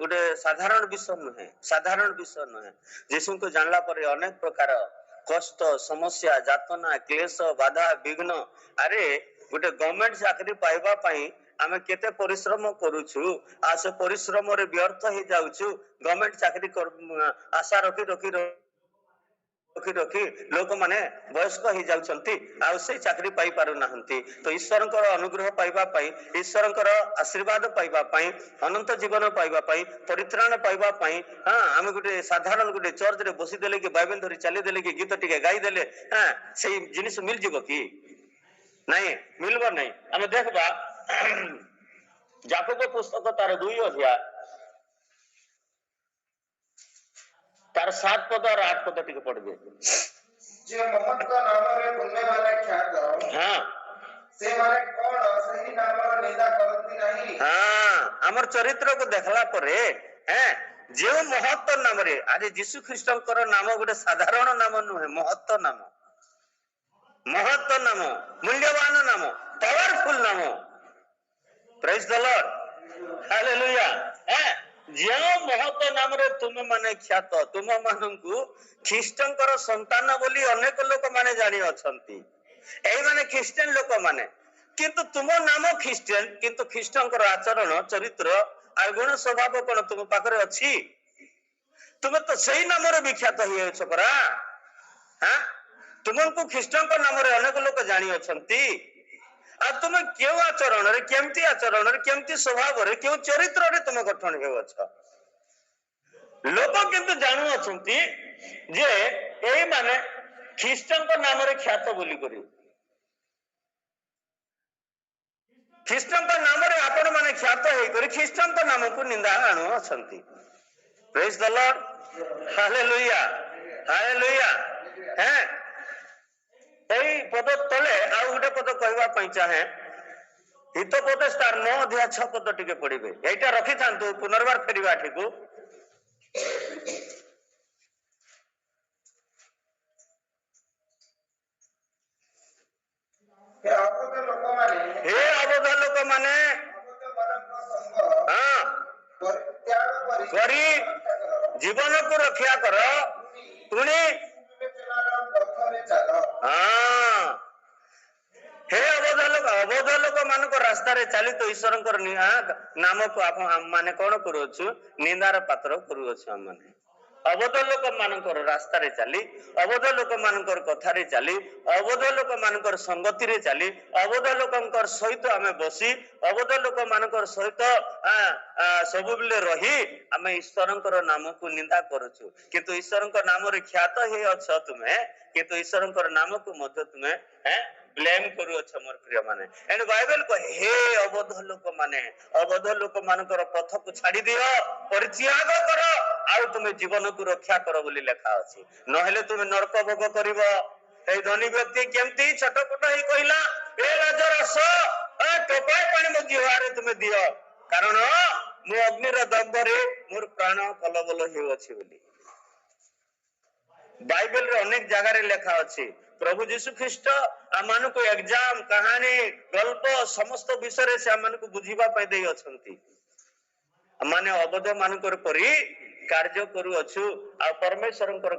गोटे साधारण विषय नुहे यीशु को जानला पर अनेक प्रकार कष्ट समस्या यातना क्लेश बाधा विघ्न अरे गोटे गवर्नमेंट चाकरी पाइबा पई आमे केते परिश्रम करूछु आ से परिश्रम रे व्यर्थ हो जाउछु गवर्नमेंट चाकरी आशा रखी लोक माने वयस्क हो जाउछंती आ से चाकरी पाई पारु नाहंती तो ईश्वरंकर अनुग्रह पाइबा पई ईश्वरंकर आशीर्वाद पाइबा पई अनंत जीवन पाइबा पई परित्राण पाइबा पई हां आमे गुटे साधारण गुटे चर्च रे बसी देले कि बाइबल धरि चली देले कि गीत टिके गाई देले हां सेही जिनिस मिल जिवो कि नहीं मिलबो नहीं आमे देखबा याकूब पुस्तक तार 2 अध्याय तार 7 पद और 8 पद टिके पढ़बे जे महत्व नाम रे पुण्य माने ख्यात हां से माने कोन सही नाम रो निंदा करती नहीं हां हमर चरित्र को देखला परे हैं जे महत्व नाम रे आज यीशु ख्रीष्टंकर नाम गोटे साधारण नाम नुहे महत्व नाम मूल्यवान नाम पावरफुल नाम प्रेज द लॉर्ड हालेलुया जो महत्व नाम रे तुम माने ख्यात तुम माननकु ख्रीष्टंकर संतान बोली अनेक लोक माने जानि अछंती एई माने ख्रिस्टियन लोक माने किंतु तुम नाम ख्रिस्टियन किंतु ख्रिस्टंकर आचरण चरित्र आ गुण स्वभाव कोन तुम पाखरे अछि तुम तो सही नाम रे विख्यात होय छ परा हां तुमको ख्रिस्टंकर नाम रे अनेक लोक जानि अछंती आ तुम क्यों आचरण रे केमती स्वभाव रे क्यों चरित्र रे तुम गठन हे छ लोक किंतु जानू अछंती जे एई माने ख्रिस्टन को नाम रे ख्यात बोली करी ख्रिस्टन को नाम रे आपण माने ख्यात हे करी ख्रिस्टन को नाम को निंदा आणु अछंती प्रेज द लॉर्ड हालेलुया हैं एई पद तले आ उडे पद कहवा पई चाहे हित पद स्टार 9 अध्याय 6 पद टिके पढिबे एटा रखि थांतु पुनर्बार फेरिबा ठिकु हे अबोध लोक माने हां करी जीवन को रक्षा कर पुणी हां हे अबोध लोक मान को रास्ता रे चली तो ईश्वर नाम को आप माने कौन करूछु निंदार पात्र करूछु हम माने अबोध लोक मानकर रास्ता रे चली अबोध लोक मानकर कथा रे चली अबोध लोक मानकर संगति रे चली अबोध लोकंकर सहित आमे बसी अबोध लोक मानकर सहित सब बेले रही आमे ईश्वरंकर नाम को निंदा करूछु किंतु ईश्वरंकर नाम रे ख्यात हे अछ तुमे किंतु ईश्वरंकर नाम को मध्य तुमे ब्लेम करू अच्छा मोर प्रिय माने एंड बाइबल को हे अबोध लोक मानकर पथ को छाड़ी दियो परित्याग करो आउ तुम जीवन को रक्षा करो बोली लिखा अछि नहेले तुम नरक भोग करिवो এই ধনী ব্যক্তি কেমতি ছটপট ହେଇ କହିଲା ଏ ଲାଜର ଆସ ଟୋପାଏ ପାଣି ମୋ ଜିହ୍ୱାରେ ତୁମେ ଦିଅ କାରଣ ମୁଁ ଅଗ୍ନିର ଦଗ୍ଧରେ ମୋର ପ୍ରାଣ କଲବଲ ହେଉଅଛି ବୋଲି। ବାଇବେଲରେ ଅନେକ ଜାଗାରେ ଲେଖା ଅଛି ପ୍ରଭୁ ଯୀଶୁ ଖ୍ରୀଷ୍ଟ ଆମମାନଙ୍କୁ ଏକ୍ସାମ କାହାଣୀ ଗଳ୍ପ ସମସ୍ତ ବିଷୟରେ ସେ ଆମମାନଙ୍କୁ ବୁଝିବା ପାଇଁ ଦେଇ ଅଛନ୍ତି। ମାନେ ଅବଧ ମାନଙ୍କର ପରି କାର୍ଯ୍ୟ କରୁଅଛୁ ଆଉ ପରମେଶ୍ୱରଙ୍କର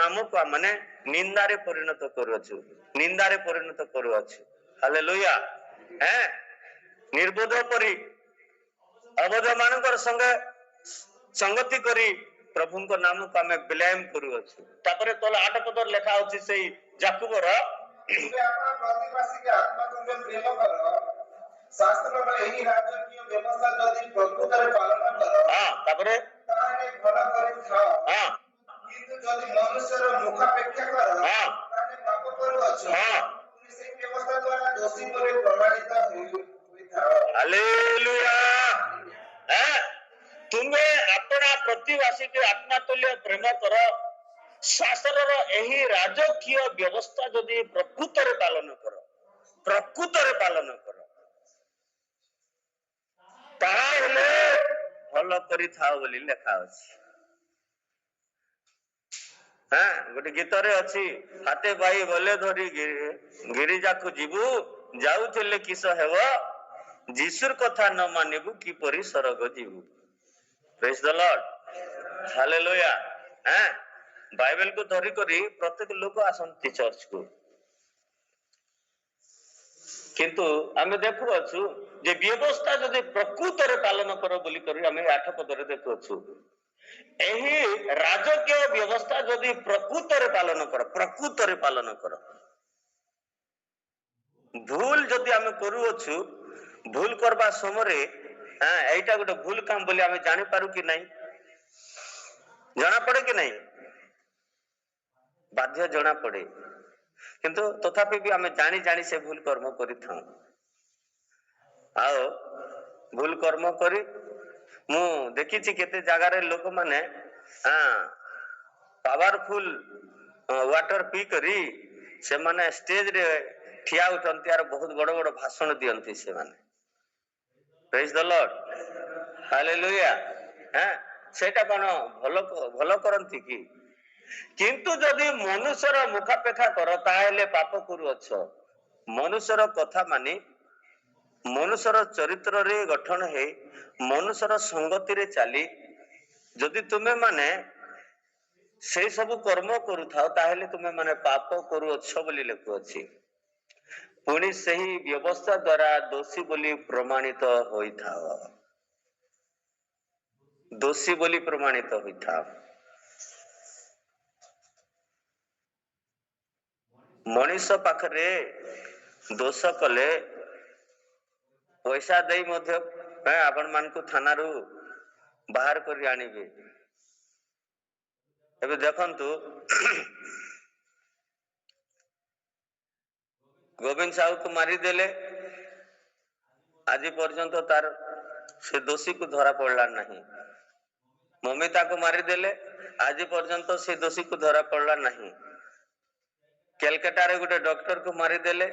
ନାମକୁ ଆମେ ନିନ୍ଦାରେ ପରିଣତ କରୁଅଛୁ ନିନ୍ଦାରେ ପରିଣତ କରୁଅଛୁ। ହାଲେଲୁୟା। ନିର୍বোଧ ପରି ଅବଧ ମାନଙ୍କର ସଂଗତି କରି ପ୍ରଭୁଙ୍କ ନାମକୁ ଆମେ ବିଲେମ କରୁଅଛୁ। ତାପରେ ତଳେ 8 ପଦରେ ଲେଖା ଅଛି ସେଇ ଯାକୁବର ତୁମେ ଆପଣ ପ୍ରତିବାସୀଙ୍କ ଆତ୍ମାକୁ ପ୍ରେମ କର ଶାସ୍ତ୍ରର ଏହି ରାଜକୀୟ ବ୍ୟବସ୍ଥା ଯଦି ପ୍ରକୃତରେ ପାଳନ କର ତାପରେ ତାହେଲେ ଭଲ କରିଥାଅ କିନ୍ତୁ ଯଦି ମନୁଷ୍ୟର ମୁଖାପେକ୍ଷା କର ତାହେଲେ ପାପ କରୁଅଛ ତୁମେ ସେହି ବ୍ୟବସ୍ଥା ଦ୍ୱାରା ଦୋଷୀ ବୋଲି ପ୍ରମାଣିତ ହୋଇଥାଅ। ହାଲେଲୁୟା। ତୁମେ ଆପଣା ପ୍ରତିବାସୀକୁ ଆତ୍ମା ତୁଲ୍ୟ ପ୍ରେମ କର ଶାସ୍ତ୍ରର ଏହି ରାଜକୀୟ ବ୍ୟବସ୍ଥା ଯଦି ପ୍ରକୃତରେ ପାଳନ କର ତାହେଲେ ଭଲ କରିଥାଅ ବୋଲି ଲେଖା ଅଛି। ଗୋଟେ ଗୀତରେ ଅଛି ହାତେ ବାଇ ଗଲେ ଧରି ଗିରିଜାକୁ ଯିବୁ ଯାଉଥିଲେ କିସ ହେବ ଯୀଶୁର କଥା ନ ମାନିବୁ କିପରି ସ୍ୱର୍ଗ ଯିବୁ। ପ୍ରେଜ୍ ଦ ଲର୍ଡ। ହାଲେଲୁୟା। ବାଇବେଲ କୁ ଧରି କରି ପ୍ରତ୍ୟେକ ଲୋକ ଆସନ୍ତି ଚର୍ଚ୍ଚକୁ କିନ୍ତୁ ଆମେ ଦେଖୁଅଛୁ ଯେ ବ୍ୟବସ୍ଥା ଯଦି ପ୍ରକୃତରେ ପାଳନ କର ବୋଲି କରି ଆମେ 8 ପଦରେ ଦେଖୁଅଛୁ ଏହି ରାଜକୀୟ ବ୍ୟବସ୍ଥା ଯଦି ପ୍ରକୃତରେ ପାଳନ କର ଭୁଲ ଯଦି ଆମେ କରୁଅଛୁ ଭୁଲ କରିବା ସମୟରେ ଏଇଟା ଗୋଟେ ଭୁଲ କାମ ବୋଲି ଆମେ ଜାଣିପାରୁ କି ନାହିଁ ଜଣା ପଡେ କି ନାହିଁ ବାଧ୍ୟ ଜଣା ପଡେ କିନ୍ତୁ ତଥାପି ବି ଆମେ ଜାଣି ସେ ଭୁଲ କର୍ମ କରିଥାଉ ଆଉ ଭୁଲ କର୍ମ କରି ମୁଁ ଦେଖିଛି କେତେ ଜାଗାରେ ଲୋକମାନେ ପାୱାରଫୁଲ ୱାଟର ପି କରି ସେମାନେ ଷ୍ଟେଜ ରେ ଠିଆ ଉଠନ୍ତି ଆଉ ବହୁତ ବଡ ବଡ ଭାଷଣ ଦିଅନ୍ତି ସେମାନେ। ପ୍ରେଜ୍ ଦ ଲର୍ଡ। ହାଲେଲୁୟା। ସେଇଟା କଣ ଭଲ କରନ୍ତି କି? କିନ୍ତୁ ଯଦି ମନୁଷ୍ୟର ମୁଖାପେକ୍ଷା କର ତାହେଲେ ପାପ କରୁଅଛ। ମନୁଷ୍ୟର କଥା ମାନି ମନୁଷ୍ୟର ଚରିତ୍ରରେ ଗଠନ ହେଇ ମନୁଷ୍ୟର ସଙ୍ଗତିରେ ଚାଲି ଯଦି ତୁମେ ମାନେ ସେଇ ସବୁ କର୍ମ କରୁଥାଅ ତାହେଲେ ତୁମେ ମାନେ ପାପ କରୁଅଛ ବୋଲି ଲେଖୁଅଛି। ପୁଣି ସେହି ବ୍ୟବସ୍ଥା ଦ୍ୱାରା ଦୋଷୀ ବୋଲି ପ୍ରମାଣିତ ହୋଇଥାଅ। ଦୋଷୀ ବୋଲି ପ୍ରମାଣିତ ହୋଇଥାଅ। ମଣିଷ ପାଖରେ ଦୋଷ କଲେ ପଇସା ଦେଇ ମଧ୍ୟ ଆପଣ ମାନଙ୍କୁ ଥାନାରୁ ବାହାର କରି ଆଣିବେ। ଏବେ ଦେଖନ୍ତୁ ଗୋବିନ୍ଦ ସାହୁକୁ ମାରିଦେଲେ ଆଜି ପର୍ଯ୍ୟନ୍ତ ତାର ସେ ଦୋଷୀକୁ ଧରା ପଡିଲା ନାହିଁ। ମମିତାକୁ ମାରିଦେଲେ ଆଜି ପର୍ଯ୍ୟନ୍ତ ସେ ଦୋଷୀକୁ ଧରା ପଡିଲା ନାହିଁ। କେଲକାଟାରେ ଗୋଟେ ଡକ୍ଟରକୁ ମାରିଦେଲେ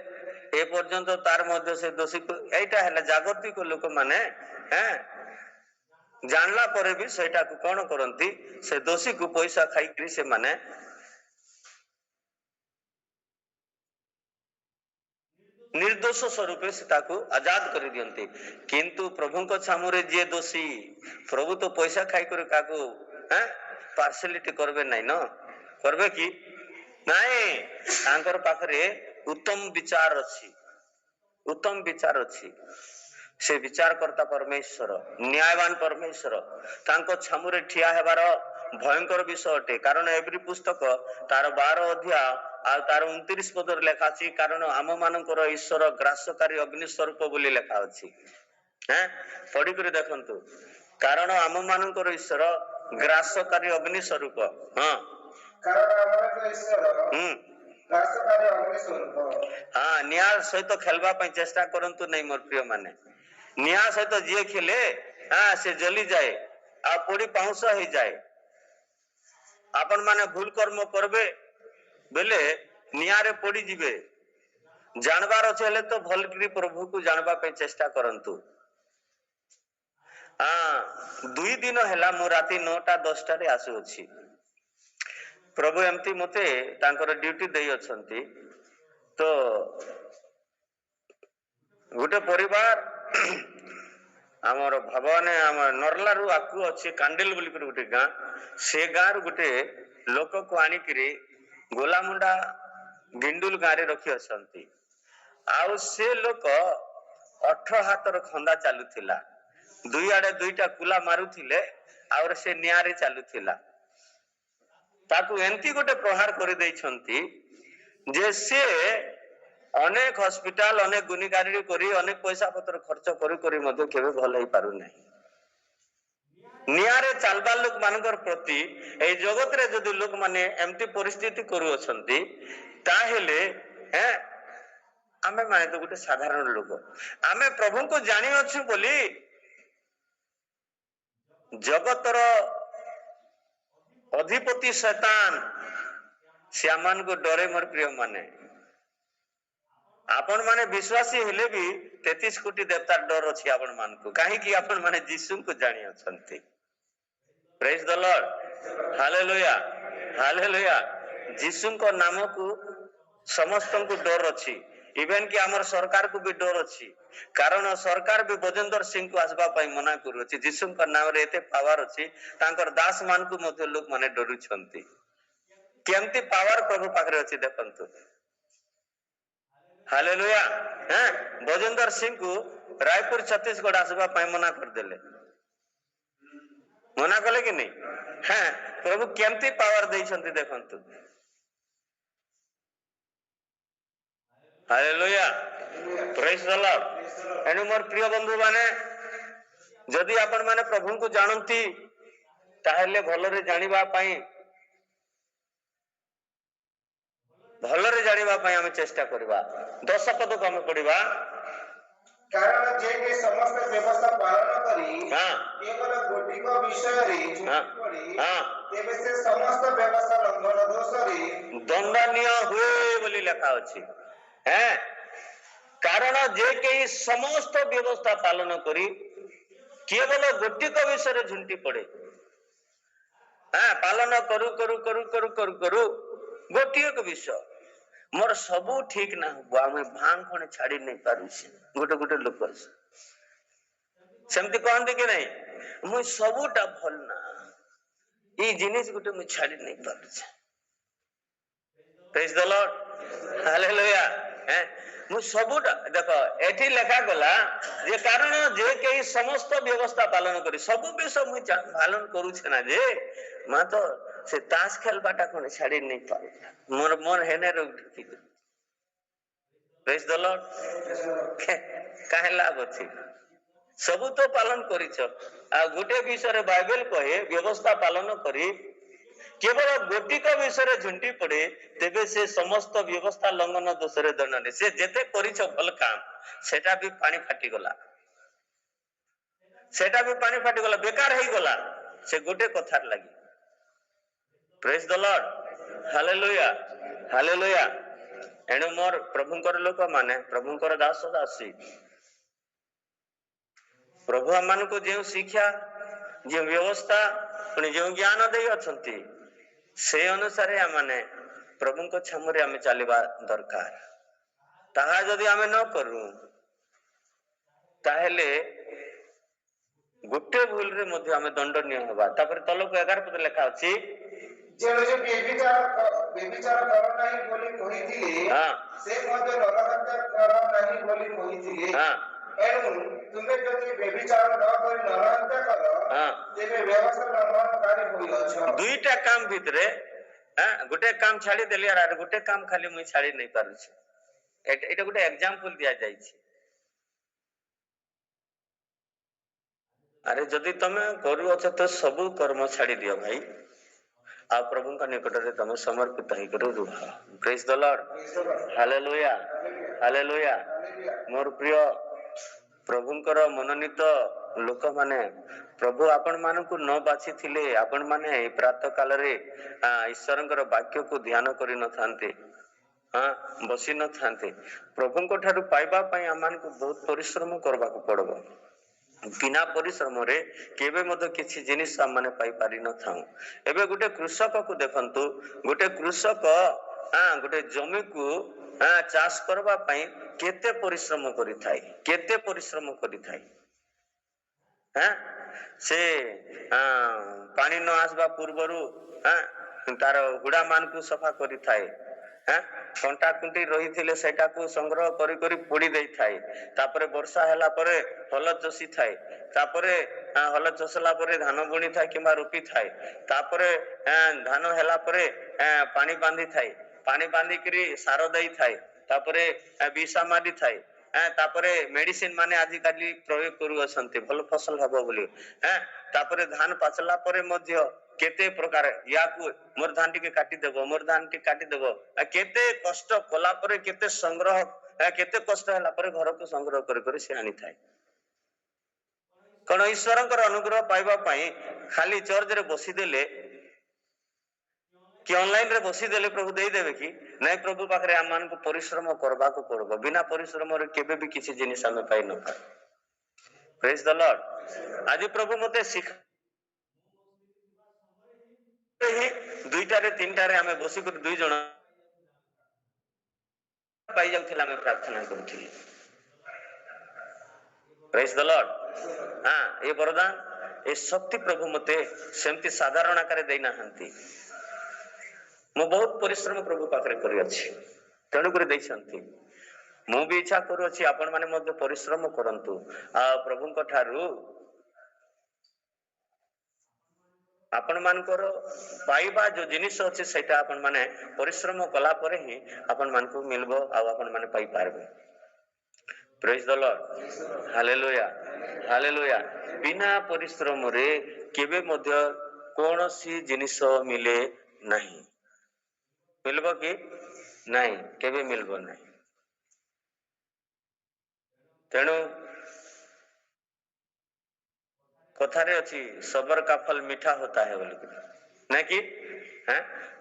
ଏ ପର୍ଯ୍ୟନ୍ତ ତାର ମଧ୍ୟ ସେ ଦୋଷୀକୁ ଏଇଟା ହେଲା ଜାଗତିକ ଲୋକମାନେ ଜାଣିଲା ପରେ ବି ସେଇଟାକୁ କଣ କରନ୍ତି ସେ ଦୋଷୀକୁ ପଇସା ଖାଇକରି ସେମାନେ ନିର୍ଦୋଷ ସ୍ୱରୂପେ ସେ ତାକୁ ଆଜାଦ କରିଦିଅନ୍ତି। କିନ୍ତୁ ପ୍ରଭୁଙ୍କ ସାମୁରେ ଯିଏ ଦୋଷୀ ପ୍ରଭୁ ତ ପଇସା ଖାଇକରି କାହାକୁ ପାର୍ସିଆଲିଟି କରିବେ ନାହିଁ ନ କରିବେ କି ନାଇଁ ତାଙ୍କର ପାଖରେ ଉତ୍ତମ ବିଚାର ଅଛି। ସେ ବିଚାରକର୍ତ୍ତା ପରମେଶ୍ୱର ନ୍ୟାୟବାନ ପରମେଶ୍ୱର ତାଙ୍କ ଛାମୁରେ ଠିଆ ହେବାର ଭୟଙ୍କର ବିଷୟ ଅଟେ। କାରଣ ଏଭ୍ରି ପୁସ୍ତକ ତାର 12 ଅଧ୍ୟାୟ ଆଉ ତାର 29 ପଦରେ ଲେଖା ଅଛି କାରଣ ଆମ ମାନଙ୍କର ଈଶ୍ୱର ଗ୍ରାସକାରୀ ଅଗ୍ନି ସ୍ୱରୂପ ବୋଲି ଲେଖା ଅଛି। ପଢିକରି ଦେଖନ୍ତୁ କାରଣ ଆମ ମାନଙ୍କର ଈଶ୍ୱର ଗ୍ରାସକାରୀ ଅଗ୍ନି ସ୍ୱରୂପ। କାରଣ ଆମର ଈଶ୍ୱର ଗ୍ରାସକାରୀ ଅଗ୍ନି ସ୍ୱରୂପ। ନିଆଁ ସହିତ ଖେଳିବା ପାଇଁ ଚେଷ୍ଟା କରନ୍ତୁ ନାହିଁ ମୋର ପ୍ରିୟ ମାନେ। ନିଆଁ ସହିତ ଯିଏ ଖେଳେ ସେ ଜଲିଯାଏ ଆଉ ପୋଡି ପାଉଁଶ ହେଇଯାଏ। ଆପଣ ମାନେ ଭୁଲ କର୍ମ କରିବେ ବେଲେ निआरे पड़ी जिवे जानबार अच्छे हेले तो भल करी प्रभु को जानबा पे चेष्टा करंतु। हाँ 2 दिन हैला मु राती 9:10 रे आसु अछि। प्रभु एमती मते तांकर ड्यूटी देई अछंती तो गोटे परिवार आमर भगवान आम नरला रु आकु अच्छे कांडेल बोली कर गोटे गाँ से गाँ रु गोटे लोक को आनिकरी गोलामुंडा गिंडुल गाँ रे रखी अछंती। आउ से लोक 18 हाथर खंदा चालुथिला 2 आड़े 2टा कुला मारुथिले और से नियारे चालुथिला ताकू एंती गोटे प्रहार कर देइछंती जे से अनेक हॉस्पिटल अनेक गुनिगारी करी अनेक पैसा पत्र खर्च करी करी मध्य केबे भल होई पारु नै। नियारे चालबा लोक मानकर प्रति ए जगत रे जदि लोक माने एमती परिस्थिति करू अछंती ताहेले हैं आमे माने तो गोटे साधारण लोक आमे प्रभु को जानि अछि बोली जगतर अधिपति शैतान श्यामान को डरे मोर प्रिय माने आपण माने विश्वासी हेले भी 33 कोटी देवता डर अछि आपण मान को काहे कि आपण माने यीशु को जानि अछंती। Praise the lord hallelujah hallelujah. यीशु को नाम को समस्त को डर अछि इवन कि हमर सरकार को भी डर अछि कारण सरकार भी बजेंद्र सिंह को आसबा पई मना करू अछि। यीशु का नाम रे एते पावर अछि तांकर दास मान को मध्य लोक माने डरू छंती केमती पावर प्रभु पाखरे अछि देखंतु। हालेलुया हैं बजेंद्र सिंह को रायपुर छत्तीसगढ़ आसबा पई मना कर देले मना कले कि नहीं हैं प्रभु केमती पावर देई छंती देखंतु। Hallelujah praise the lord. एनु मोर प्रिय बंधु माने जदि आपण माने प्रभु को जानंती ताहेले भलरे जानिबा पई भलरे जानिबा पई हम चेष्टा करबा 10 पद को हम पढिबा कारण जे के समस्त व्यवस्था पालन करी हां केवल गोटिक विषय रे हां पड़ी हां तेबे से समस्त व्यवस्था लंघन दोष रे दंडनीय हुए बोली लिखा अछि हैं कारण जे के समस्त व्यवस्था पालन करी केवल गोटिक विषय रे झुंटी पड़े हां पालन करू करू करू करू करू करू गोटिक विषय मोर सबू ठीक ना हो आमे भांग खणे छाड़ी नहीं पारू से गोटे गोटे लोक सेमती कहंती कि नहीं मु सबूटा भल ना ई जिनिस गोटे मु छाड़ी नहीं पारू से। प्रेज द लॉर्ड हालेलुया हैं मु सबूटा देखो एठी लेखा गला जे कारण जे के समस्त व्यवस्था पालन करी सबू विषय मु पालन करू छ ना जे मा तो से ताश खेल बाटा कोने छाड़ी नहीं पारू मोर मोर हेने रोक ढकी। प्रेज द लॉर्ड काहे लाभ अछि सबू तो पालन करिछ आ गोटे विषय रे बाइबल कहे व्यवस्था पालन करी केवल गोटिक विषय रे झुंटी पड़े तेबे से समस्त व्यवस्था लंघन दोष रे दंडने से जेते करिछ भल काम सेटा भी पानी फाटी गला बेकार हेई गला से गोटे कथार लागि। Praise the lord hallelujah hallelujah. एणु मोर प्रभुंकर लोक माने प्रभुंकर दास दासी प्रभु हम को जो शिक्षा जो व्यवस्था पुणी जो ज्ञान दे अछंती से अनुसार माने प्रभु को छमरे आमे चलिबा दरकार ताहा जदि आमे न करू ताहेले गोटे भूल रे मध्ये आमे दंडनीय होबा। तापर तलक 11 पद लिखा अछि जे व्यभिचार कर नाही बोली कहिथिले हां से मध्ये नरहत्या कर नाही बोली कहिथिले हां एनु तुमे जदि व्यभिचार न करी नरहत्या कर हां तेबे व्यवस्था लंघनकारी होई अछ। दुईटा काम भितरे गोटे काम छाड़ी देली आर गोटे काम खाली मुई छाड़ी नहीं पारू छी एटा गोटे एग्जांपल दिया जाई छी। अरे जदि तमे करू अछ तो सब कर्म छाड़ी दियो भाई आ प्रभु का निकट रे तमे समर्पित होई करू रुह। Praise the lord hallelujah hallelujah. मोर प्रिय प्रभुंकर मननीत लोक माने प्रभु आपण मान को न बाछि थिले आपण माने प्रातः काल रे ईश्वरंकर वाक्य को ध्यान करि न थांते बसी न थांते प्रभु ठारू पाइबा पई आमानकु बहुत परिश्रम करबाकू पड़बो बिना परिश्रम रे केबे मधे किछि जिनिस आमाने पाई पारि न थाउ एबे गुटे कृषक को देखंतु गुटे कृषक गुटे जमी को चाष करबा पई केते परिश्रम करि थाए केते परिश्रम करि थाए से पानी न आसबा पूर्वरु तार हुड़ा मान को सफा करि थाए कंटा कुंटी रही थिले सेटा को संग्रह करी करी पोड़ी देई थाए तापरे वर्षा हैला परे हल चसी थाए तापरे हल चसला परे धान बुणी थाए किबा रोपी थाए तापरे धान हैला परे पानी बांधी थाए पानी बांधी करी सार देई थाए तापरे बिसा मारी थाए तापरे मेडिसिन माने आजि काली प्रयोग करू असंते भल फसल हबो बोली तापरे धान पाचला परे मध्य केते प्रकार या को मोर धान टिके काटी देबो मोर धान टिके काटी देबो केते कष्ट कोला परे केते संग्रह केते कष्ट हला परे घर को संग्रह कर कर से आनी थाए कोन ईश्वरकर अनुग्रह पाइबा पई खाली चर्च रे बसी देले कि ऑनलाइन रे बसी देले प्रभु देई देबे कि नै प्रभु पाखरे आमान को परिश्रम करबा को पड़बो बिना परिश्रम रे केबे भी किछि जिनिस हम पाइ न पाए प्रेज द लॉर्ड आज प्रभु मते सिखा दुईटा रे तीनटा रे हमें बसी कर दुई जण पाई जाउथिला हमें प्रार्थना करथिली प्रेज द लॉर्ड ये वरदान ये शक्ति प्रभु मते सेमति साधारण आकार देना हंती मु बहुत परिश्रम प्रभु पाखरे करि अछि तेणु कर दै छंती मु भी इच्छा करू अछि आपण माने मध्ये परिश्रम करंतु आ प्रभु को ठारू आपण मानकर पाइबा जो जिनिस अछि सेटा आपण माने परिश्रम कला परे ही आपण मान को मिलबो आ आपण माने पाई पारबे praise the lord hallelujah hallelujah बिना परिश्रम रे केबे मध्ये कोनोसी जिनिस मिले नहीं मिलबो कि नहीं केबे मिलबो नहीं तेणु कथारे अछि सबर का फल मीठा होता है बोली ना कि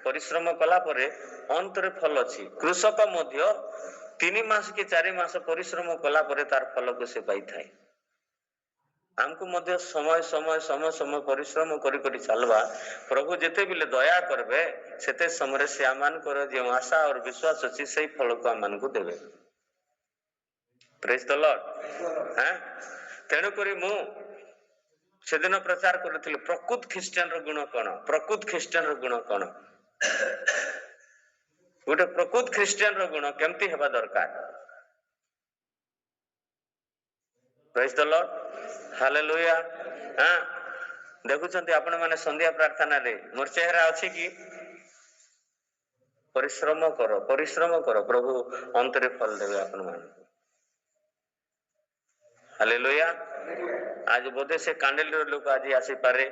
परिश्रम कला परे अंतरे फल अछि कृषक मध्य 3 मास के 4 मास परिश्रम कला परे तार फल को से पाई थाए हमको मध्य समय समय समय समय परिश्रम करी करी चलवा प्रभु जेते बिले दया करबे सेते समय से आमान कर जे आशा और विश्वास अछि सेही फल को आमान को देबे प्रेज द लॉर्ड तेणु करी मु सेदिन प्रचार करथिले प्रकृत ख्रिस्टियन रो गुण कोन प्रकृत ख्रिस्टियन रो गुण कोन गोटे प्रकृत ख्रिस्टियन रो गुण केमती हेबा दरकार प्रेज द लॉर्ड हालेलुया देखुछंती आपण माने संध्या प्रार्थना रे मोर चेहरा अछि कि परिश्रम करो प्रभु अंतरे फल देबे आपण माने हालेलुया आज बोधे से कांडेल लोक आज आसी पारे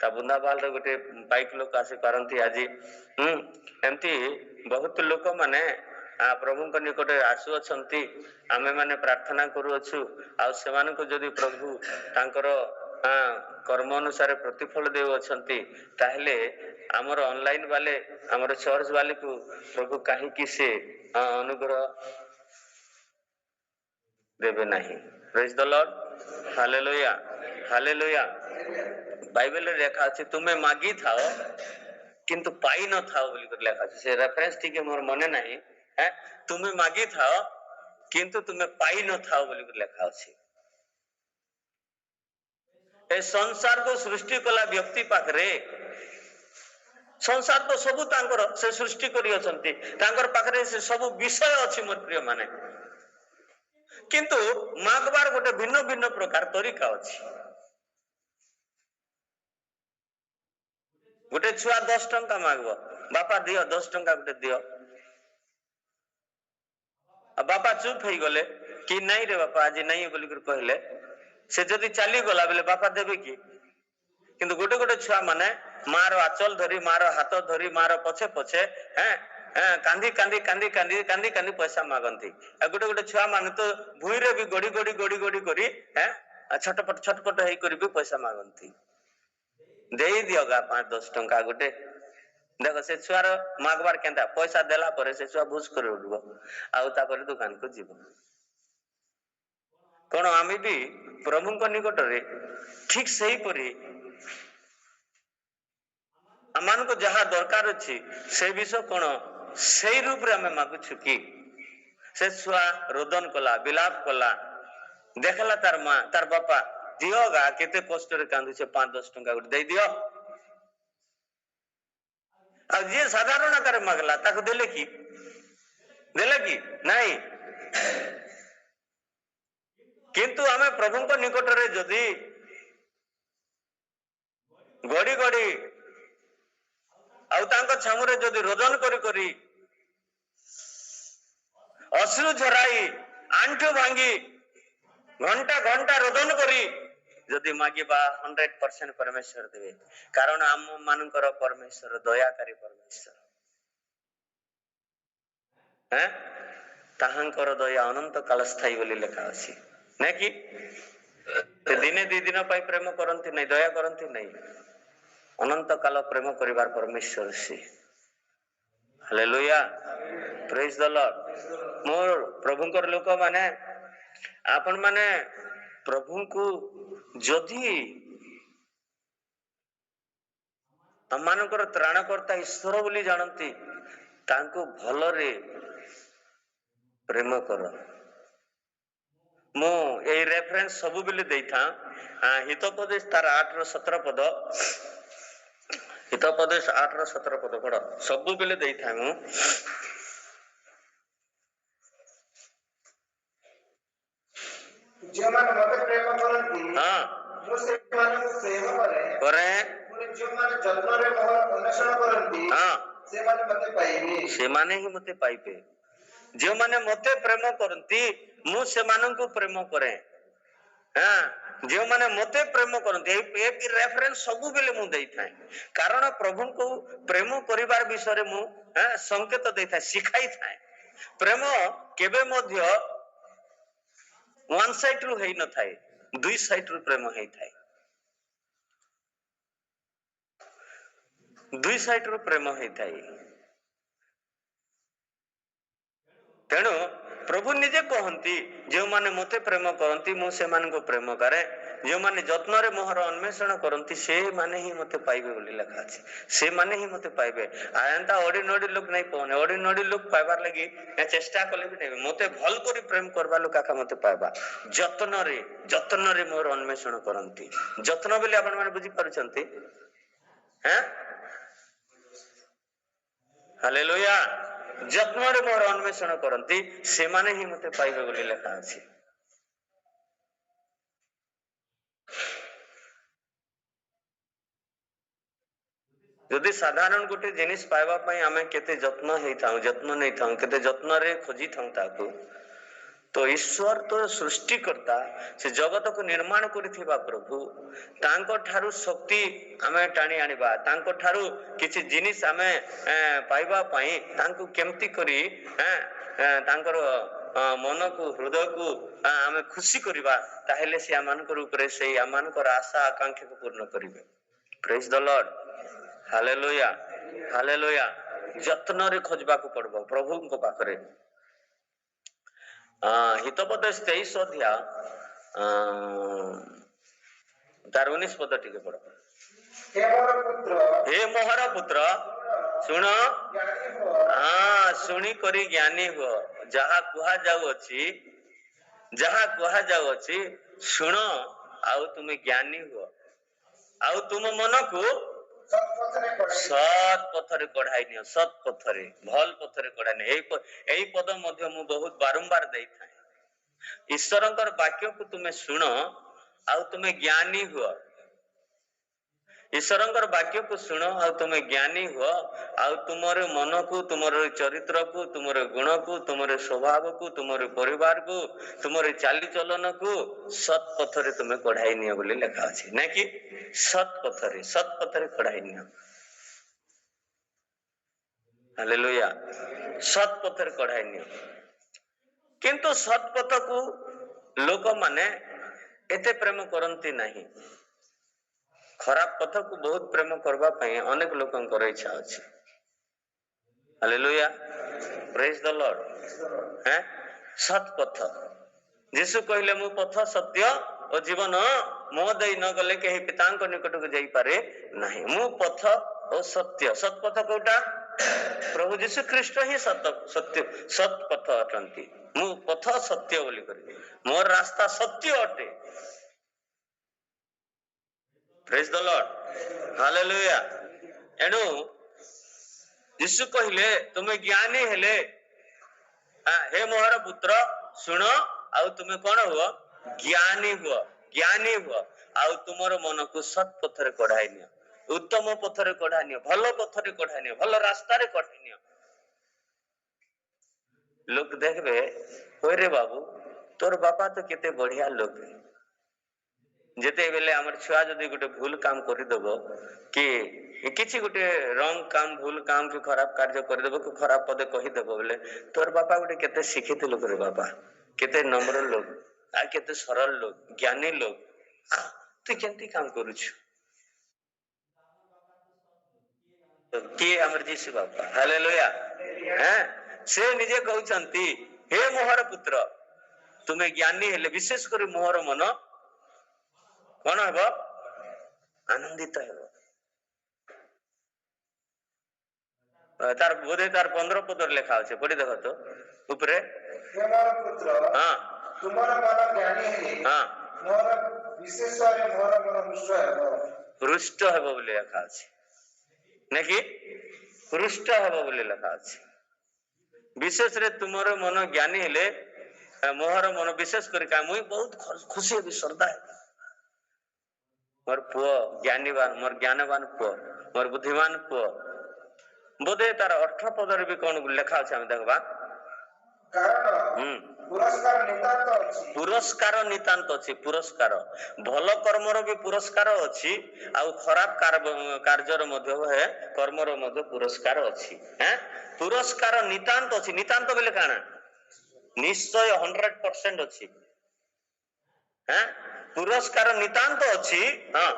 ता बुंदाबाल रे गोटे बाइक लोक आसी पारंती आज एमती बहुत लोक माने प्रभु को निकट आसु अछंती आमे माने प्रार्थना करू अछु आ सेमान को जदी प्रभु तांकर कर्म अनुसार प्रतिफल देउ अछंती ताहले हमर ऑनलाइन वाले हमर चर्च वाले को प्रभु काहे कि से अनुग्रह देबे नहीं praise the lord hallelujah hallelujah Bible रे लिखा अछि तुमे मागी थाओ किंतु पाई न थाओ बोली कर लिखा अछि से रेफरेंस ठीक मोर मने नहीं है तुमे मागी थाओ किंतु तुमे पाई न थाओ बोली कर लिखा अछि ए संसार को सृष्टि कला व्यक्ति पाखरे संसार तो सब तांकर से सृष्टि करी अछंती तांकर पाखरे से सब विषय अछि मोर प्रिय माने किंतु मागबार गोटे भिन्न भिन्न प्रकार तरीका अछि गोटे छुआ 10 टंका मागबो बापा दियो 10 टंका गोटे दियो बापा चुप हो गले कि नहीं रे बापा आज नहीं बोली कर कहले से जदी चली गला बेले बापा देबे कि किंतु गोटे गोटे छुआ माने मार आचल धरी मार हाथ धरी मार पछे पछे कांदी कांदी कांदी कांदी कांदी कांदी पैसा मागंती गोटे गोटे छुआ माने तो भूई रे भी गड़ी गड़ी गड़ी गड़ी करी छटपट हेई करी भी पैसा मागंती देई दियोगा 5-10 टंका गोटे देख से छुआर मागबार केंता पैसा देला पर से छुआ भूस कर उठबो आउ तापर दुकान को जीव कौन आमे भी प्रभु निकट रे ठीक सही परी आमान को जहाँ दरकार अच्छी से विषय कौन से रूप रे हमें मागुछु कि से छुआ रोदन कला विलाप कला देखला तार माँ तार बापा दियो गा केते कष्ट रे कांदु छे 5-10 टंका गुटे दे दियो आ जे साधारण आकार मागला ताको देले कि नहीं किंतु हमें प्रभु को निकट रे जदि गड़ी गड़ी आउ तांको छामुरे जदि रोदन करी करी अश्रु झराई आंठु भांगी घंटा घंटा रोदन करी जदि मागिबा 100% परमेश्वर देवे कारण आम मानकर परमेश्वर दयाकारी परमेश्वर हैं ताहांकर दया अनंत काल स्थायी बोली लिखा अछि नै कि दिने दी दिन पाई प्रेम करंती नहीं दया करंती नहीं अनंत काल प्रेम करिवार परमेश्वर से हालेलुया प्रेज द लॉर्ड मोर प्रभुंकर लोक माने आपण माने प्रभु को जदि अमानकर त्राणकर्ता ईश्वर बोली जानती तांको भलरे प्रेम कर मु ए रेफरेंस सब बेले देथा हितोपदेश तार 8-17 पद हितोपदेश 8-17 पद पढ़ सब बेले देथा मु जो माने मते प्रेम करंती हां जो से माने को प्रेम करे जो माने जत्न रे मोह अन्वेषण करंती हां से माने मते पाइबे से माने ही मते पाइबे जो माने मते प्रेम करंती मु से मानन को प्रेम करे हां जो माने मते प्रेम करंती एक रेफरेंस सब बेले मु देई थाए कारण प्रभु को प्रेम करिवार विषय रे मु संकेत देई थाए सिखाई थाए प्रेम केबे मध्य वन साइड रु हेई न थाए दुई साइड रु प्रेम हेई थाए दुई साइड रु प्रेम हेई थाए तेणु प्रभु निजे कहती जो माने मते प्रेम करती मु से मान को प्रेम करे जो माने जत्न रे मोहर अन्वेषण करती से माने ही मते पाइबे बोली लिखा अछि से माने ही मते पाइबे आयंता ऑर्डिनरी लोग नहीं पने ऑर्डिनरी लोग पाइबार लागि चेष्टा कले भी नहीं मते भल करी प्रेम करबा लोक का मते पाइबा जत्न रे मोहर अन्वेषण करती जत्न बोली आपण माने बुझी परछंती हैं हालेलुया जत्न रे मोर अन्वेषण करंती से माने ही मते पाइबे बोली लिखा अछि जदि साधारण गोटे जिनिस पाइबा पई हमें केते जत्न हेई थाउ जत्न नहीं थाउ केते जत्न रे खोजी थाउ ताको तो ईश्वर तो सृष्टिकर्ता से जगत को निर्माण करिथिबा प्रभु तांको ठारू शक्ति हमें टाणी आनिबा तांको ठारू किछि जिनिस हमें पाइबा पई तांको केमती करी तांकर मन को हृदय को हमें खुशी करिबा ताहेले से आमानकर ऊपर से आमानकर आशा आकांक्षा को पूर्ण करिवे praise the lord hallelujah hallelujah जत्न रे खोजबा को पड़बो प्रभु को पाखरे हितोपदेश 23 अध्याय तार 19 पद टिके पढ़ो हे मोहर पुत्र सुन सुनी करी ज्ञानी हो जहा कुहा जाऊ अछि सुन आउ तुम ज्ञानी हो आउ तुम मन को सत पथरे कढ़ाई नियो सत पथरे भल पथरे कढ़ाई नियो एई पद मध्य मु बहुत बारंबार देई थाए ईश्वरंकर वाक्य को तुमे सुन आउ तुमे ज्ञानी हो ईश्वरंकर वाक्य को सुन आउ तुमे ज्ञानी हो आउ तुमरे मन को तुमरे चरित्र को तुमरे गुण को तुमरे स्वभाव को तुमरे परिवार को तुमरे चाली चलन को सत पथरे तुमे कढ़ाई नियो बोली लिखा अछि नै कि सत पथरे कढ़ाई नियो हालेलुया सत पथरे कढ़ाई नियो किंतु सत पथ को लोक माने एते प्रेम करंती नहीं खराब पथ को बहुत प्रेम करबा पई अनेक लोकंकर इच्छा अछि हालेलुया, प्रेज द लॉर्ड। हैं सत पथ, यीशु कहले मु पथ सत्य और जीवन, मो देई न गले केही पितांक निकट को जाई पारे नाही। मु पथ और सत्य, सत पथ कोटा प्रभु यीशु ख्रीष्ट ही सत्य सत पथ अटंती। मु पथ सत्य बोली करी, मोर रास्ता सत्य अटे। Praise the lord, hallelujah. एणु यीशु कहले तुमे ज्ञानी हेले, हे मोहर पुत्र सुन, आउ तुमे कौन हुआ, ज्ञानी हुआ, ज्ञानी हुआ, आउ तुमर मन को सत पथरे कढ़ाई नियो, उत्तम पथरे कढ़ाई नियो, भल पथरे कढ़ाई नियो, भल रास्ता रे कढ़ाई नियो। लोक देखबे होय रे बाबू तोर बापा तो केते बढ़िया लोक, जेते बेले हमर छुआ जदी गुटे भूल काम करि देबो कि किछि गुटे रंग काम, भूल काम कि खराब कार्य करि देबो कि खराब पदे कहि देबो बेले तोर बापा गुटे केते शिक्षित लोक रे बाबा, केते नम्र लोक, आ केते सरल लोक, ज्ञानी लोक, तू केंती काम करूछु। किए हमर जीसु बापा, हालेलुया। हैं से निजे कहउछंती हे मोहर पुत्र तुमे ज्ञानी हेले, विशेष करी मोहर मन कौन हेबो, आनंदित हेबो। तार बोधे तार 15 पदर लेखा আছে, पढ़ी देखो तो ऊपरे, हे मोर पुत्र हां तुमर मन ज्ञानी है, हां मोर विशेष रे मोर मन रुष्ट हेबो, रुष्ट हेबो बोली लेखा আছে नाकि, रुष्ट हेबो बोली लेखा আছে। विशेष रे तुमर मन ज्ञानी हेले, मोहर मन विशेष करी का मुई बहुत खुशी हेबी, श्रद्धा है मोर पुओ ज्ञानीवान, मोर ज्ञानवान पुओ, मोर बुद्धिमान पुओ। बोधे तार 18 पदर भी कौन लेखा আছে আমি দেখবা, कारण पुरस्कार नितांत अछि, पुरस्कार नितांत अछि, पुरस्कार भल कर्मर भी पुरस्कार अछि, आ खराब कार्यर मध्य है कर्मर मध्य पुरस्कार अछि। हैं पुरस्कार नितांत अछि, नितांत बेले काना निश्चय 100% अछि। हैं पुरस्कार नितांत अछि, हां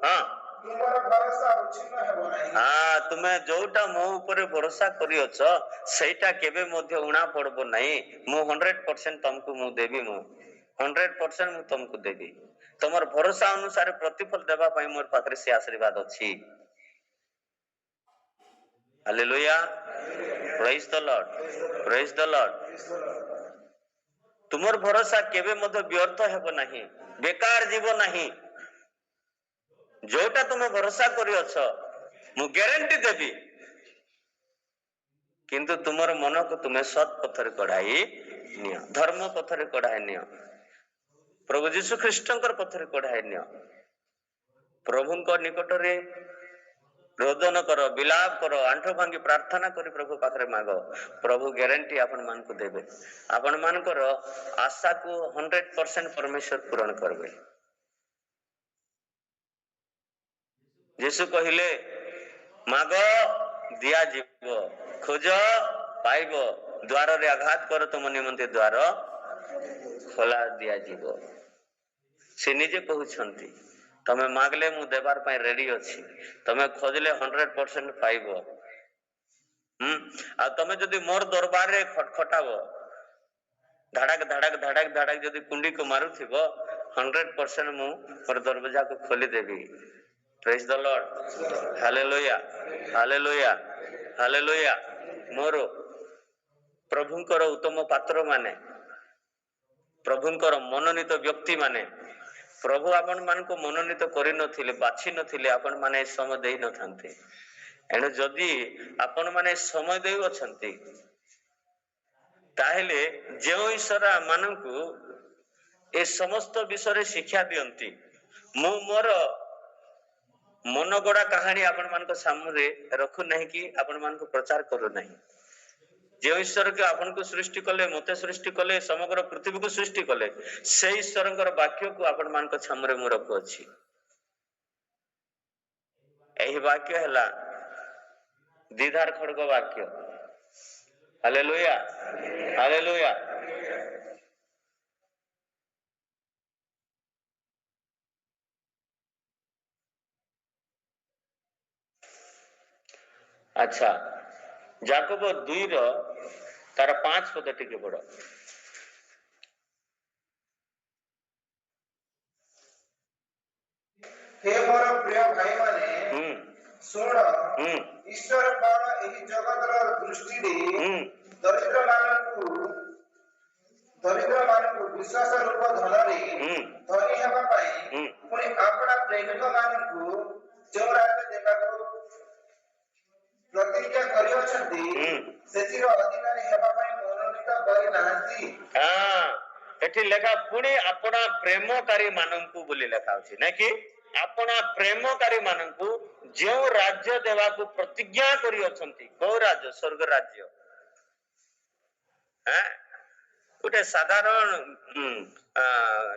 हां तुमर भरोसा उछिन्न हेबो नाही। हाँ तुमे जोटा मो ऊपर भरोसा करियछ सेटा केबे मध्य उणा पड़बो नहीं। मु 100% तुमको मु देबी, मु 100% मु तुमको देबी। तमर भरोसा अनुसार प्रतिफल देबा पई मोर पाखरे से आशीर्वाद अछि। Hallelujah, praise the lord, praise the lord. तुमर भरोसा केबे मध्य व्यर्थ हेबो नहीं, बेकार जीवो नहीं। जोटा तुम भरोसा करियछ मु ग्यारंटी देबी, किंतु तुमर मन को तुम्हें सत पथरे कढ़ाई नियो, धर्म पथरे कढ़ाई नियो, प्रभु यीशु ख्रीष्टंकर पथरे कढ़ाई नियो। प्रभुंक निकट रे रोदन करो, विलाप करो, आंठो भांगी प्रार्थना करी प्रभु पाखरे मागो, प्रभु ग्यारंटी आपण मान को देबे। आपण मान को आशा को 100% परमेश्वर पूर्ण करबे। यीशु कहिले माग दिया जीवो, खोज पाइब, द्वार रे आघात कर तुम निमंते द्वार खोला दिया जीवो। से निजे कहउछंती तमे मागले मु देबार पई रेडी अछि, तमे खोजले 100% पाइबो। आ तमे जदी मोर दरबार रे खटखटाबो, धड़क धड़क धड़क धड़क जदी कुंडी को मारुथिबो 100% मु मोर दरवाजा को खोली देबी। Praise the lord, hallelujah, hallelujah, hallelujah. मोरो प्रभुंकर उत्तम पात्र माने, प्रभुंकर मनोनीत व्यक्ति माने, प्रभु आपण मान को मनोनीत करि नथिले, बाछि नथिले, आपण माने समय देई नथांते। एनु जदी आपण माने समय देई अछंती ताहेले जेउ ईश्वर माननकु ए समस्त विषय शिक्षा दियंती, मु मोर मन गड़ा कहानी आपण मान को सामने रखु नहीं कि आपण मान को प्रचार करू नहीं। जे ईश्वर के आपण को सृष्टि कले, मते सृष्टि कले, समग्र पृथ्वी को सृष्टि कले, से ईश्वरंकर वाक्य को आपण मान को सामने मु रखु अछि। एही वाक्य हला दीदार खड़ग वाक्य। Hallelujah, hallelujah. अच्छा ଯାକୋବ 2 ର ତାର 5 ପଦ ଟିକେ ପଢ। हे मोर प्रिय भाई माने शुण ईश्वर कौन एही जगतर दृष्टि दरिद्र मानकु विश्वास रूप धनरे धनी हेबा पाई पुणी आपना प्रेमिक मानकु जो राज्य देबाको प्रतिज्ञा करियछंती सेतिर अधिकारी हेबा पाई मनोनीत करि नाहंती। एठी लेखा पुणी अपना प्रेमकारी मानकु बोली लेखा अछि नै कि अपना प्रेमकारी मानकु जो राज्य देबाको प्रतिज्ञा करियछंती। को राज्य? स्वर्ग राज्य। गोटे साधारण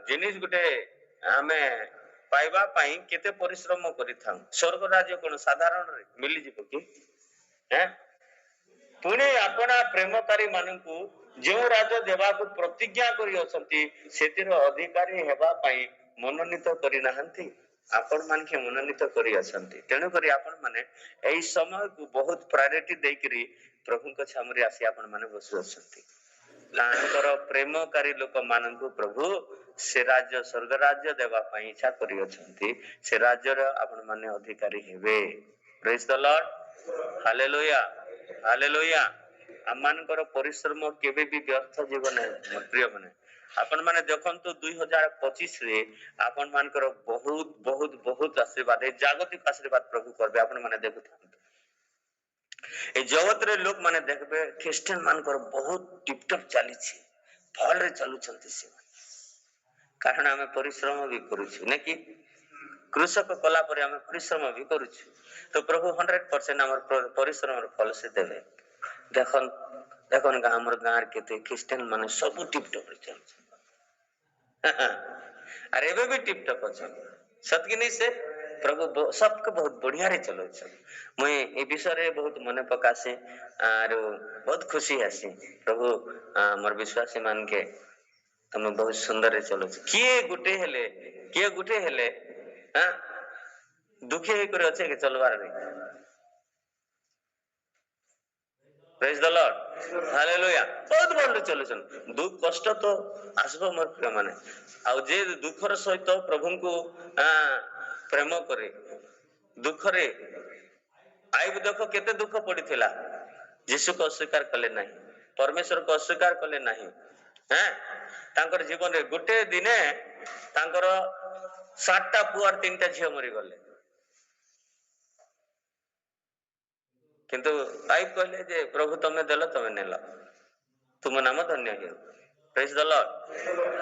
जिनिस गोटे आमे पाइबा पाई केते परिश्रम करिथां। स्वर्ग राज्य कोन साधारण रे मिली जिवो कि? पुणे अपना प्रेमकारी मानकु जो राज्य देबाको प्रतिज्ञा करियछंती सेतिर अधिकारी हेबा पाई मनोनीत करि नाहंती। आपण मान के मनोनीत करि अछंती। तेनु करी आपण माने एई समय को बहुत प्रायोरिटी देकरी प्रभु को छामरी आसी आपण माने बसु अछंती। तांकर प्रेमकारी लोक मानकु प्रभु से राज्य स्वर्ग राज्य देबा पाई इच्छा करि अछंती। से राज्य रो आपण माने अधिकारी हेबे। Praise the lord. Hallelujah hallelujah. आमानकर परिश्रम केबे भी व्यर्थ जीवन है प्रिय माने। आपण माने देखंतु 2025 रे आपण मानकर बहुत बहुत बहुत आशीर्वाद है जागतिक आशीर्वाद प्रभु करबे। आपण माने देखुथांतु ए जगत रे लोक माने देखबे क्रिश्चियन मानकर बहुत टिपटप चली छी भल रे चलु छंती से कारण हमें परिश्रम भी करू छी ने कि कृषक कला पर हमें परिश्रम भी करू छी तो प्रभु 100% हमर परिश्रम र फल से देबे। देखन देखन हमर गांर केते क्रिश्चियन माने सब टिपटप रे चल छी अरे एबे भी टिपटप अछि सतगिनी से प्रभु सबके बहुत बढ़िया रे चलो छ। मुई ए विषय रे बहुत मने पकासे आरो बहुत खुशी आसी प्रभु मोर विश्वासी मान के तुम बहुत सुंदर रे चलो छ। किए गुटे हेले दुखी हे करे अछि के चलवार रे। Praise the lord hallelujah. बहुत बड़ चलो छन दुख कष्ट तो आसबो मोर प्रिय माने आ जे दुखर सहित प्रभु को प्रेम करे दुख रे आइब देखो केते दुख पड़िथिला यीशु को अस्वीकार कले नहीं परमेश्वर को अस्वीकार कले नहीं तांकर जीवन रे गुटे दिने तांकर 7टा पुआ 3टा झियो मरि गले किंतु आइब कहले जे प्रभु तमे देलो तमे नेला तुम नाम धन्य हो। Praise the lord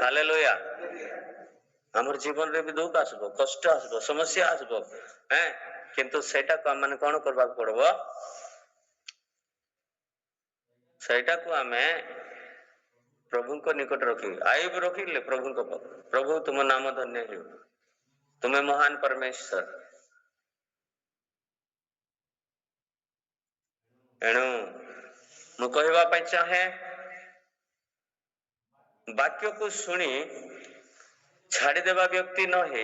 hallelujah. हमर जीवन रे भी दुख आसबो कष्ट आसबो समस्या आसबो किंतु सेटा को माने कोन करबा पड़बो सेटा को हमें प्रभु को निकट रखी आइब रखिले प्रभु को प्रभु तुम नाम धन्य हो तुम्हें महान परमेश्वर एणु मु कहवा पाई चाहे वाक्य को सुनी छाड़ी देवा व्यक्ति न हे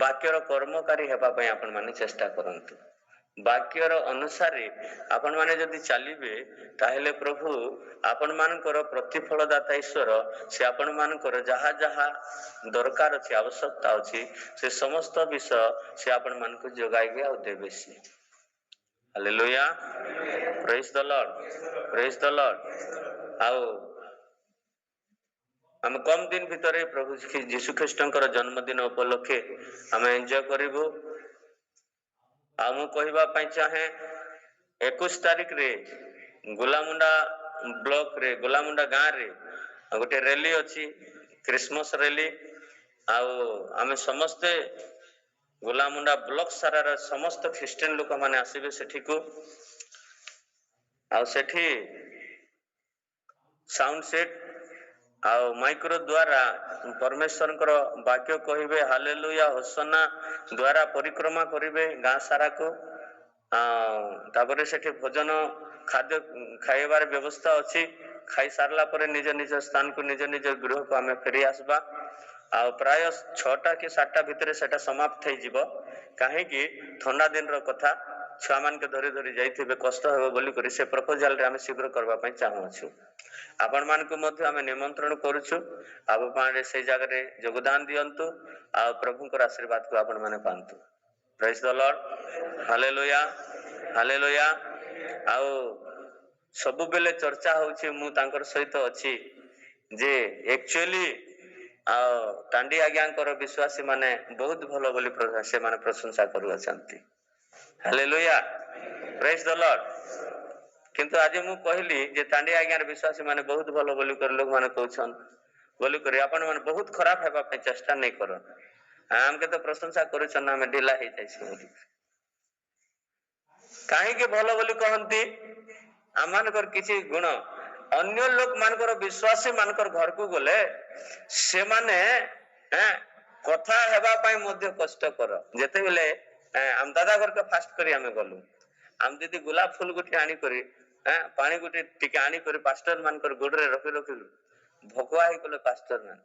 वाक्यर कर्मकारी हेबा पई आपण माने चेष्टा करंतु। वाक्यर अनुसार आपण माने जदि चलिबे ताहेले प्रभु आपण मानकर प्रतिफलदाता ईश्वर से आपण मानकर जहा जहा दरकार अछि आवश्यकता अछि से समस्त विषय से आपण मानको जोगाइबे आ देबे से। Hallelujah praise the lord praise the Lord. आओ हम कम दिन भितर प्रभु यीशु ख्रीष्टंकर जन्मदिन उपलक्षे हम एंजॉय करिबो। आ मु कहबा पई चाहे 21 तारिख रे गोलामुंडा ब्लॉक रे गोलामुंडा गां रे गोटे रैली अछि क्रिसमस रैली आउ आमे समस्त गोलामुंडा ब्लॉक सारा समस्त क्रिश्चियन लोक माने आसीबे सेठी को आउ सेठी साउंड सेट आउ माइक्रो द्वारा परमेश्वर वाक्य कहिबे हालेलुया होसना द्वारा परिक्रमा करिवे गां सारा को तापरे सेठी भोजन खाद्य खाइबार व्यवस्था अछि खाई सारला परे निज निज स्थान को निज निज गृह को हमें फेरी आसबा आ प्राय 6टा कि 7टा भितरे सेटा समाप्त થઈଯିବ काहे कि ठंडा दिन रो कथा छुआ मान के धरी धरी जाइथिबे कष्ट हेबो बोली करी से प्रपोजल रे आमे शीघ्र करबा पई चाहूछु आपण मान को मध्य आमे निमंत्रण करूछु आप माने से जगह रे योगदान दियंतु आ प्रभु को आशीर्वाद को आपण माने पांतु praise the lord hallelujah hallelujah आओ सब बेले चर्चा होछि मु तांकर सहित अछि जे एक्चुअली आ टांडी आज्ञांकर विश्वासी माने बहुत भलो बोली से माने प्रशंसा करू अछंती हालेलुया प्रेज द लॉर्ड किंतु आज मु कहली जे टांडी आज्ञार विश्वासी माने बहुत भलो बोली कर लोग माने कहछन बोली कर आपण माने बहुत खराब हेबा पे चेष्टा नहीं करो हम के तो प्रशंसा करूछन हम ढिला हे जाइछ बोली काहे के भलो बोली कहंती आमानकर किछि गुण अन्य लोक मानकर विश्वासी मानकर घर को गले से माने कथा हेबा पई मध्य कष्ट कर जेते बेले हम दादा घर के फास्ट करी हमें गलु हम दीदी गुलाब फूल गुटी आनी करी पानी गुटी टिके आनी करी पास्टर मानकर गोडरे रखि रखि भोकवा ही कोले पास्टर मान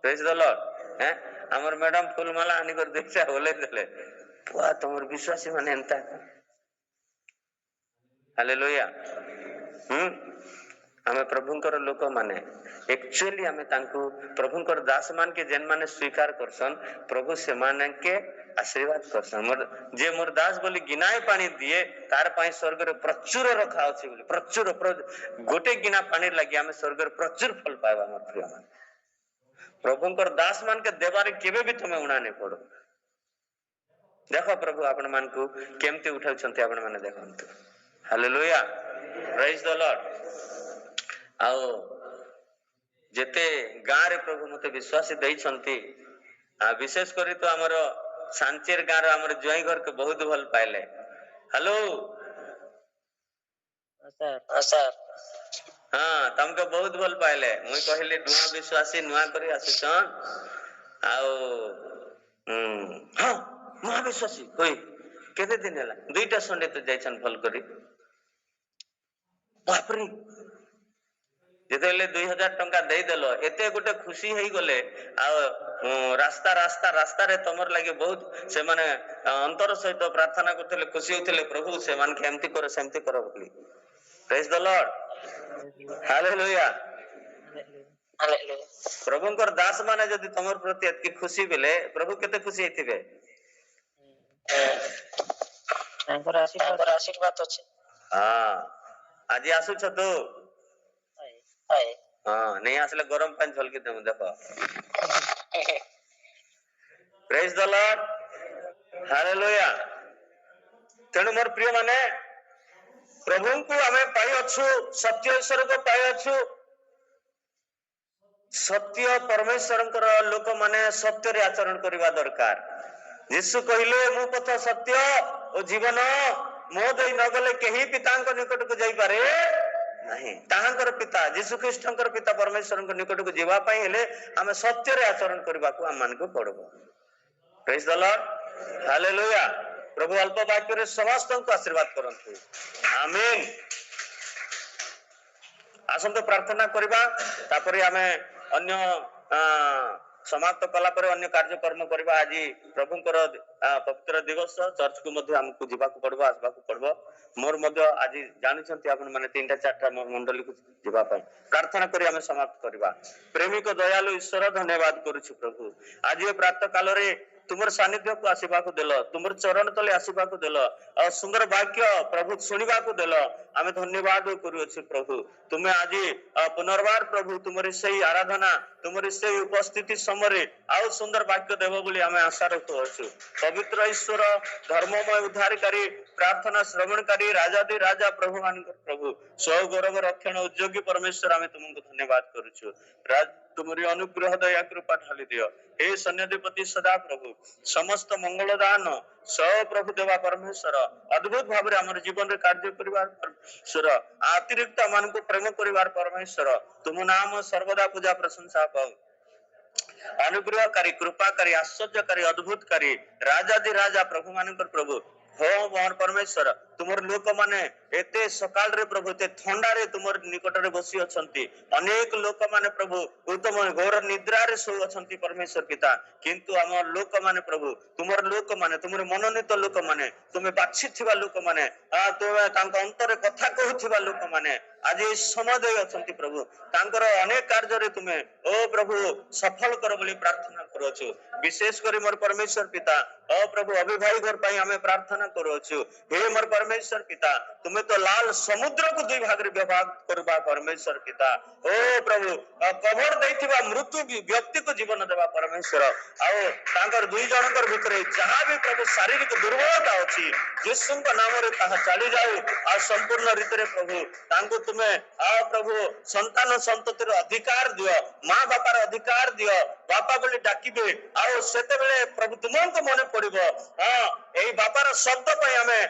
प्रेज द लॉर्ड हमर मैडम फूल माला आनी कर देखसा होले देले पुआ तमर विश्वासी माने एंता हालेलुया हमें प्रभुंकर लोक माने एक्चुअली हमें तांको प्रभुंकर दास मान के जेन माने स्वीकार करसन प्रभु से माने के आशीर्वाद करसन जे मोर दास बोली गिनाए पानी दिए तार पाई स्वर्ग रे प्रचुर रखा अछि बोली प्रचुर गोटे गिना पानी लागि हमें स्वर्ग रे प्रचुर फल पाएबा हमर प्रिय मान प्रभुंकर दास मान के देबारे केबे भी तमे उणा नै पड़ो देखो प्रभु आपण मान को केमते उठाउ छथि आपण माने देखंतु हालेलुया प्रेज द लॉर्ड आओ जेते गां रे प्रभु मते विश्वासी देई छंती विशेष करी तो हमर सांचेर गां रे हमर जोई घर के बहुत भल पाइले हेलो सर हां तमके बहुत भल पाइले मुई कहले नुआ विश्वासी नुआ करी आसुछन आओ हां नुआ विश्वासी कोई केते दिन हला दुईटा संडे तो जाइछन भल करी बापरी जेतेले 2000 टंका देई देलो एते गोटे खुशी हेई गले आ रास्ता रे तमर लागे बहुत से माने अंतर सहित प्रार्थना करथले खुशी होथले प्रभु से मान के एमती करो सेमती करो बोली प्रेज द लॉर्ड हालेलुया प्रभुंकर दास माने जदी तमर प्रति एतकी खुशी बेले प्रभु केते खुशी हेतिबे तांकर आशीर्वाद अछि हां आज आसु छ तो हां नहीं आसले गरम पानी झलकी देम देखो प्रेज द लॉर्ड हालेलुया तेनु मोर प्रिय माने प्रभु को हमें पाई अछु सत्य ईश्वर को पाई अछु सत्य परमेश्वरंकर लोक माने सत्य रे आचरण करबा दरकार यीशु कहिले मु पथ सत्य ओ जीवन मो देई न गले केही पितांक निकट को जाई पारे नहीं ताहांकर पिता यीशु ख्रीष्टंकर पिता परमेश्वरंकर निकट को जीवा पाई हेले हमें सत्य रे आचरण करबा को हम मान को पड़बो प्रेज द लॉर्ड हालेलुया प्रभु अल्प वाक्य रे समस्त को आशीर्वाद करंतु आमीन आसंत प्रार्थना करबा तापरे हमें अन्य समाप्त कला पर अन्य कार्यक्रम करबा आज प्रभुंकर पवित्र दिवस चर्च को मध्य हमको जीवा को पड़बो आसबा को पड़बो मोर मध्य आज जानि छथि आपन माने 3टा 4टा मंडली को जीवा पाई प्रार्थना करी हमें समाप्त करबा प्रेमी को दयालु ईश्वर धन्यवाद करूछु प्रभु आज ये प्रातः काल रे तुमर सानिध्य को आसीबा को देलो तुमर चरण तले आसीबा को देलो और सुंदर वाक्य प्रभु सुनिबा को देलो हमें धन्यवाद करूछु प्रभु तुमे आज पुनर्बार प्रभु तुमरी सही आराधना तुमरी सही उपस्थिति समरे आउ सुंदर वाक्य देबो बोली हमें आशा रखतो अछु पवित्र ईश्वर धर्ममय उद्धारकारी प्रार्थना श्रवणकारी राजादि राजा प्रभु मान प्रभु स्व गौरव रक्षण उद्योगी परमेश्वर हमें तुमको धन्यवाद करूछु तुमरी अनुग्रह दया कृपा ढाली दियो हे सन्निधिपति सदा प्रभु समस्त मंगल दान सब प्रभु देवा परमेश्वर अद्भुत भाव रे हमर जीवन रे कार्य करिवार परमेश्वर अतिरिक्त मन को प्रेम करिवार परमेश्वर तुम नाम सर्वदा पूजा प्रशंसा पाऊ अनुग्रहकारी कृपाकारी आश्चर्यकारी अद्भुतकारी राजादि राजा प्रभु मानकर प्रभु हो मोर परमेश्वर तुमर लोक माने एते सकाल रे प्रभु ते थंडा रे तुमर निकट रे बसी अछंती अनेक लोक माने प्रभु उत्तम घोर निद्रा रे सो अछंती परमेश्वर पिता किंतु हमर लोक माने प्रभु तुमर लोक माने तुमर मनोनीत लोक माने तुमे बाछिथिबा लोक माने तुमे तांक अंतरे कथा कहउथिबा लोक माने आज समय दे अछंती प्रभु तांकर अनेक कार्य रे तुमे ओ प्रभु सफल कर बोली प्रार्थना करूछु विशेष करी मोर परमेश्वर पिता ओ प्रभु अभिभाई घर पई हमें प्रार्थना करूछु हे मोर परमेश्वर पिता तुम्हें तो लाल समुद्र को दुई भाग रे विभाग करबा परमेश्वर पिता ओ प्रभु कबर दैथिबा मृत्यु व्यक्ति को जीवन देबा परमेश्वर आओ तांकर दुई जनकर भितरे जहां भी प्रभु शारीरिक दुर्बलता अछि यीशुଙ୍କ नामରେ ତାହା ଚାଲି ଯାଉ ଆଉ संपूर्ण रीतिरे प्रभु तांको तुम्हें आओ प्रभु संतान संततिर अधिकार दियो मां बापार अधिकार दियो बापा बोली डाकिबे आओ सेते बेले प्रभु तुमको मने पड़िबो हां एई बापार शब्द पई हमें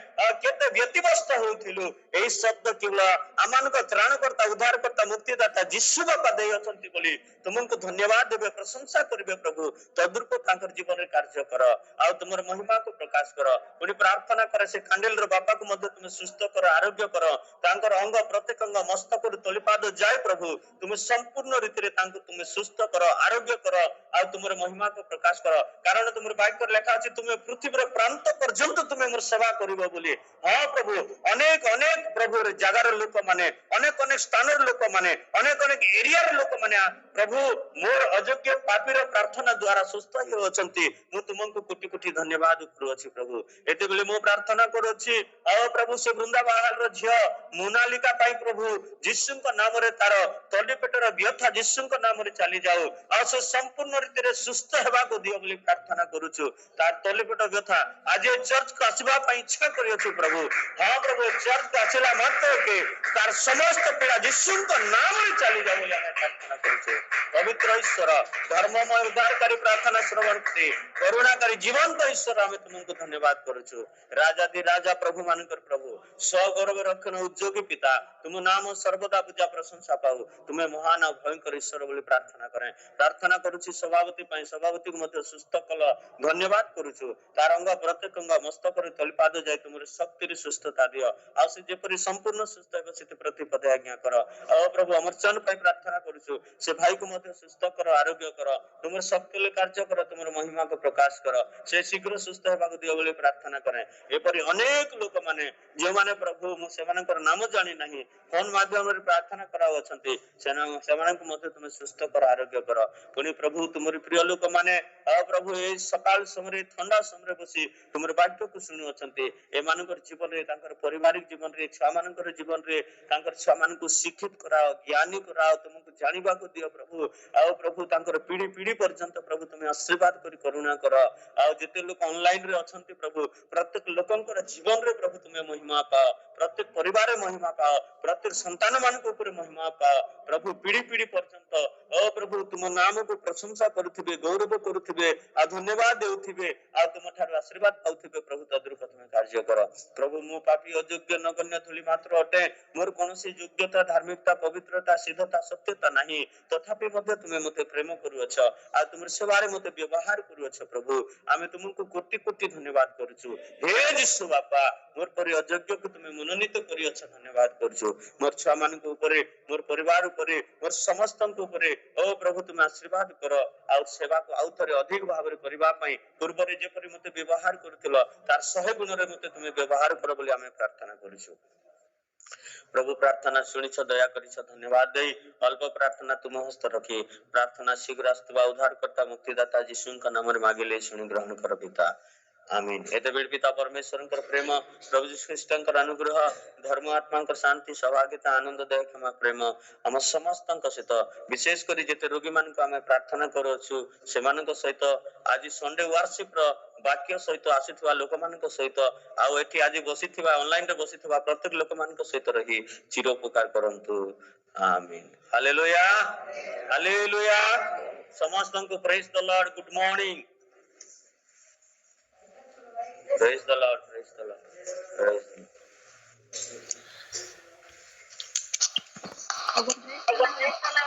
केते व्यतिव्यस्त होउथिलु एई शब्द केवल आमानक त्राणकर्ता उद्धारकर्ता मुक्तिदाता यीशु बापा देय अछंती बोली तुमको धन्यवाद देबे प्रशंसा करिबे प्रभु तद्रूप तांकर जीवन रे कार्य कर आ तुमर महिमा को प्रकाश कर पुनी प्रार्थना करे से खांडेल रो बापा को मध्य तुम सुस्थ कर आरोग्य कर तांकर अंग प्रत्येक अंग मस्तक रो तलिपाद जाय प्रभु तुम संपूर्ण रीति रे तांको तुम सुस्थ कर आरोग्य कर आ तुमर महिमा को प्रकाश कर कारण तुमर वाक्य लेखा अछि तुम पृथ्वी रो प्रांत पर्यंत तुम मोर सेवा करिवो बोली हां प्रभु अनेक अनेक प्रभु रे जगार लोक माने अनेक अनेक स्थान रे लोक माने अनेक अनेक एरिया रे लोक माने प्रभु मोर अयोग्य पापी रो प्रार्थना द्वारा सुस्थ हो अछंती मु तुमको कोटि कोटि धन्यवाद करूछि प्रभु एते बेले मु प्रार्थना करूछि आ प्रभु से वृंदावन रो झियो मोनालिका पाई प्रभु यीशुଙ୍କ नामरे तार तली पेटर व्यथा यीशुଙ୍କ नामरे चली जाऊ आ से संपूर्ण रीति रे सुस्थ हेबा को दियो बोली प्रार्थना करूछु तार तली पेट व्यथा आज चर्च को आसीबा पई इच्छा करियो प्रभु हां प्रभु चर्च को आसिला मात्र के तार समस्त पीड़ा यीशुଙ୍କ नामरे चली जाऊ बोली हम प्रार्थना करूछु पवित्र ईश्वर धर्ममय उद्धारकारी प्रार्थना श्रवण करी करुणाकारी जीवंत ईश्वर हम तुमको धन्यवाद करूछु राजादि राजा प्रभु मानकर प्रभु सगौरव रक्षण उद्योगी पिता तुम नाम सर्वदा पूजा प्रशंसा पाऊ तुम्हें महान और भयंकर ईश्वर बोली प्रार्थना करूछि सभापति पई सभापति को मध्य सुस्थ कल धन्यवाद करूछु तार अंग प्रत्येक अंग मस्तक रे तलिपाद जाय तुमरे शक्ति रे सुस्थता दियो आ से जेपरि संपूर्ण सुस्थ हेबे सेते प्रतिपद आज्ञा कर ओ प्रभु अमरचन पई प्रार्थना करूछु से भाई को मध्य सुस्थ कर आरोग्य कर तुमरे शक्ति ले कार्य कर तुमरे महिमा को प्रकाश कर से शीघ्र सुस्थ हेबा को दियो बोली प्रार्थना करे एपरि अनेक लोक माने जे माने प्रभु मु सेमानकर नाम जानि नाही फोन माध्यम रे प्रार्थना कराव अछंती सेमानक मध्य तुम सुस्थ कर आरोग्य कर पुनी प्रभु तुमरी प्रिय लोक माने आ प्रभु ए सकाल समय ठंडा समय बसी तुमर वाक्य को सुनु अछंती ए मानकर जीवन रे तांकर पारिवारिक जीवन रे छा मानकर जीवन रे तांकर छा मान को शिक्षित कराओ ज्ञानी कराओ तुमको जानिबा को दियो प्रभु आ प्रभु तांकर पीढ़ी पीढ़ी पर्यंत प्रभु तुम आशीर्वाद करी करुणा कर आ जते लोक ऑनलाइन रे अछंती प्रभु प्रत्येक लोकंकर जीवन रे प्रभु तुम महिमा पाओ प्रत्येक परिवार महिमा पाओ प्रत्येक संतान मान को ऊपर महिमा पाओ प्रभु पीढ़ी पीढ़ी पर्यंत ओ प्रभु तुम नाम को प्रशंसा करुथिबे गौरव करुथिबे आ धन्यवाद देउथिबे आ तुम ठार आशीर्वाद पाउथिबे प्रभु तद्रूप तुम कार्य कर प्रभु मु पापी अयोग्य नगण्य धूली मात्र अटे मोर कोनोसी योग्यता धार्मिकता पवित्रता सिद्धता सत्यता नाही तथापि मध्ये तुमे मते प्रेम करूअछ आ तुमर सेवारे मते व्यवहार करूअछ प्रभु आमे तुमको कोटि कोटि धन्यवाद करूछु हे यीशु बापा मोर परि अयोग्य को तुमे मनोनीत करियछ धन्यवाद करूछु मोर छुआ मान को ऊपर मोर परिवार ऊपर मोर समस्त को ऊपर ओ प्रभु तुम आशीर्वाद कर आ सेवा को आउ थरे अधिक भाव रे करबा पई पूर्व रे जे परि मते व्यवहार करथिलो तार 100 गुण रे मते तुमे व्यवहार कर बोली आमे प्रार्थना करूछु प्रभु प्रार्थना सुनिछ दया करिछ धन्यवाद देई अल्प प्रार्थना तुम हस्त रखी प्रार्थना शीघ्र आस्तवा उद्धार करता मुक्तिदाता यीशुଙ୍କ नामରେ मागिले सुनि ग्रहण कर पिता आमीन एते बेड पिता परमेश्वरଙ୍କର प्रेम प्रभु यीशु ख्रीष्टଙ୍କର अनुग्रह धर्म आत्माଙ୍କର शांति सौभाग्यता आनंद दया क्षमा प्रेम हम समस्तଙ୍କ सहित विशेष करी जेते रोगी मान को हमें प्रार्थना करूछु सेमानଙ୍କ सहित आज संडे वर्शिप रो वाक्य सहित आसीथवा लोक मानक सहित आ एठी आज बसिथवा ऑनलाइन रे बसिथवा प्रत्येक लोक मानक सहित रही चिर उपकार करंतु आमीन हालेलुया हालेलुया समस्तଙ୍କୁ praise the lord good morning Praise the Lord, praise the Lord, praise the Lord.